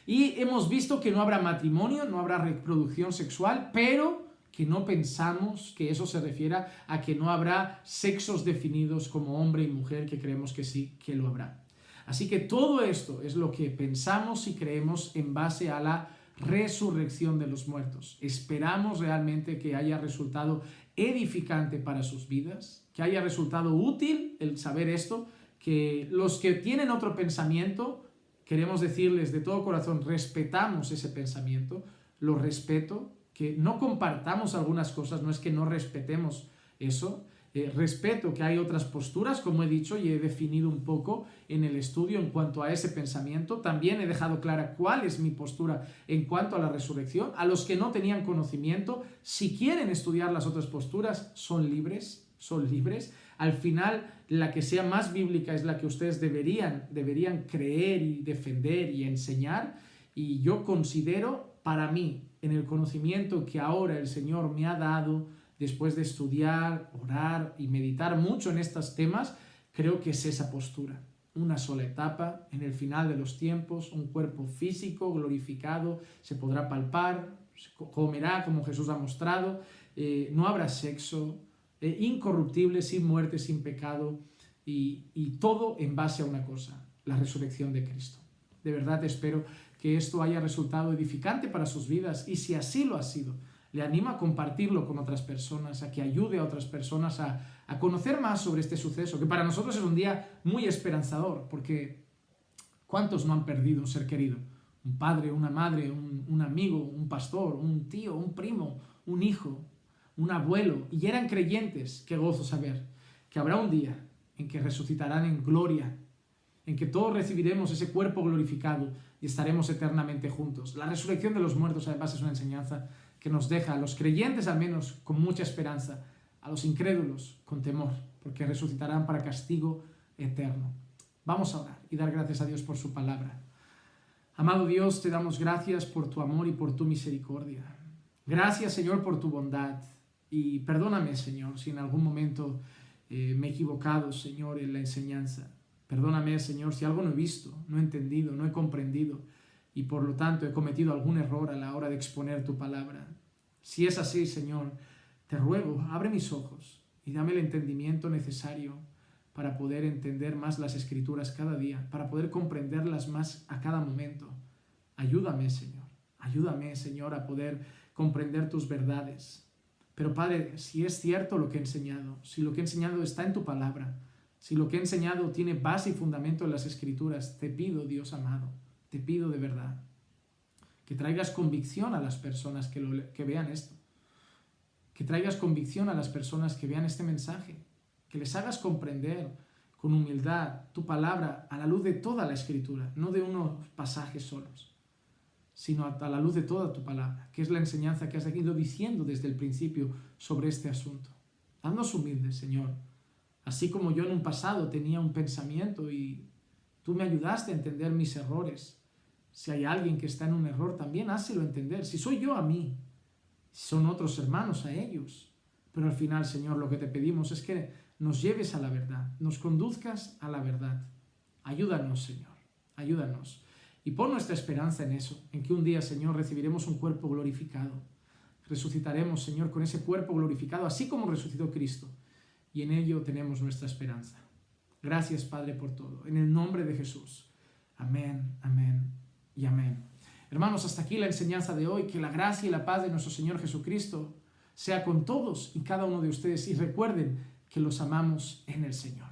Y hemos visto que no habrá matrimonio, no habrá reproducción sexual, pero que no pensamos que eso se refiera a que no habrá sexos definidos como hombre y mujer, que creemos que sí, que lo habrá. Así que todo esto es lo que pensamos y creemos en base a la resurrección de los muertos. Esperamos realmente que haya resultado edificante para sus vidas, que haya resultado útil el saber esto, que los que tienen otro pensamiento, queremos decirles de todo corazón, respetamos ese pensamiento, lo respeto, que no compartamos algunas cosas, no es que no respetemos eso, respeto que hay otras posturas, como he dicho y he definido un poco en el estudio en cuanto a ese pensamiento. También he dejado clara cuál es mi postura en cuanto a la resurrección. A los que no tenían conocimiento, si quieren estudiar las otras posturas, son libres, son libres. Al final, la que sea más bíblica es la que ustedes deberían creer y defender y enseñar. Y yo considero, para mí, en el conocimiento que ahora el Señor me ha dado, después de estudiar, orar y meditar mucho en estos temas, creo que es esa postura. Una sola etapa, en el final de los tiempos, un cuerpo físico, glorificado, se podrá palpar, se comerá como Jesús ha mostrado, no habrá sexo, incorruptible, sin muerte, sin pecado, y todo en base a una cosa, la resurrección de Cristo. De verdad espero que esto haya resultado edificante para sus vidas, y si así lo ha sido, le animo a compartirlo con otras personas, a que ayude a otras personas a conocer más sobre este suceso, que para nosotros es un día muy esperanzador, porque ¿cuántos no han perdido un ser querido? Un padre, una madre, un amigo, un pastor, un tío, un primo, un hijo, un abuelo, y eran creyentes. Qué gozo saber que habrá un día en que resucitarán en gloria, en que todos recibiremos ese cuerpo glorificado y estaremos eternamente juntos. La resurrección de los muertos, además, es una enseñanza que nos deja a los creyentes, al menos, con mucha esperanza, a los incrédulos con temor, porque resucitarán para castigo eterno. Vamos a orar y dar gracias a Dios por su palabra. Amado Dios, te damos gracias por tu amor y por tu misericordia. Gracias, Señor, por tu bondad. Y perdóname, Señor, si en algún momento me he equivocado, Señor, en la enseñanza. Perdóname, Señor, si algo no he visto, no he entendido, no he comprendido y por lo tanto he cometido algún error a la hora de exponer tu palabra. Si es así, Señor, te ruego, abre mis ojos y dame el entendimiento necesario para poder entender más las Escrituras cada día, para poder comprenderlas más a cada momento. Ayúdame, Señor, a poder comprender tus verdades. Pero, Padre, si es cierto lo que he enseñado, si lo que he enseñado está en tu palabra, si lo que he enseñado tiene base y fundamento en las Escrituras, te pido, Dios amado, te pido de verdad que traigas convicción a las personas que vean esto, que traigas convicción a las personas que vean este mensaje, que les hagas comprender con humildad tu palabra a la luz de toda la Escritura, no de unos pasajes solos, sino a la luz de toda tu palabra, que es la enseñanza que has ido diciendo desde el principio sobre este asunto. Haznos humildes, Señor. Así como yo en un pasado tenía un pensamiento y tú me ayudaste a entender mis errores. Si hay alguien que está en un error, también hácelo entender. Si soy yo, a mí. Si son otros hermanos, a ellos. Pero al final, Señor, lo que te pedimos es que nos lleves a la verdad, nos conduzcas a la verdad. Ayúdanos, Señor, ayúdanos. Y pon nuestra esperanza en eso, en que un día, Señor, recibiremos un cuerpo glorificado. Resucitaremos, Señor, con ese cuerpo glorificado, así como resucitó Cristo. y en ello tenemos nuestra esperanza. Gracias, Padre, por todo. En el nombre de Jesús. Amén, amén y amén. Hermanos, hasta aquí la enseñanza de hoy. Que la gracia y la paz de nuestro Señor Jesucristo sea con todos y cada uno de ustedes. Y recuerden que los amamos en el Señor.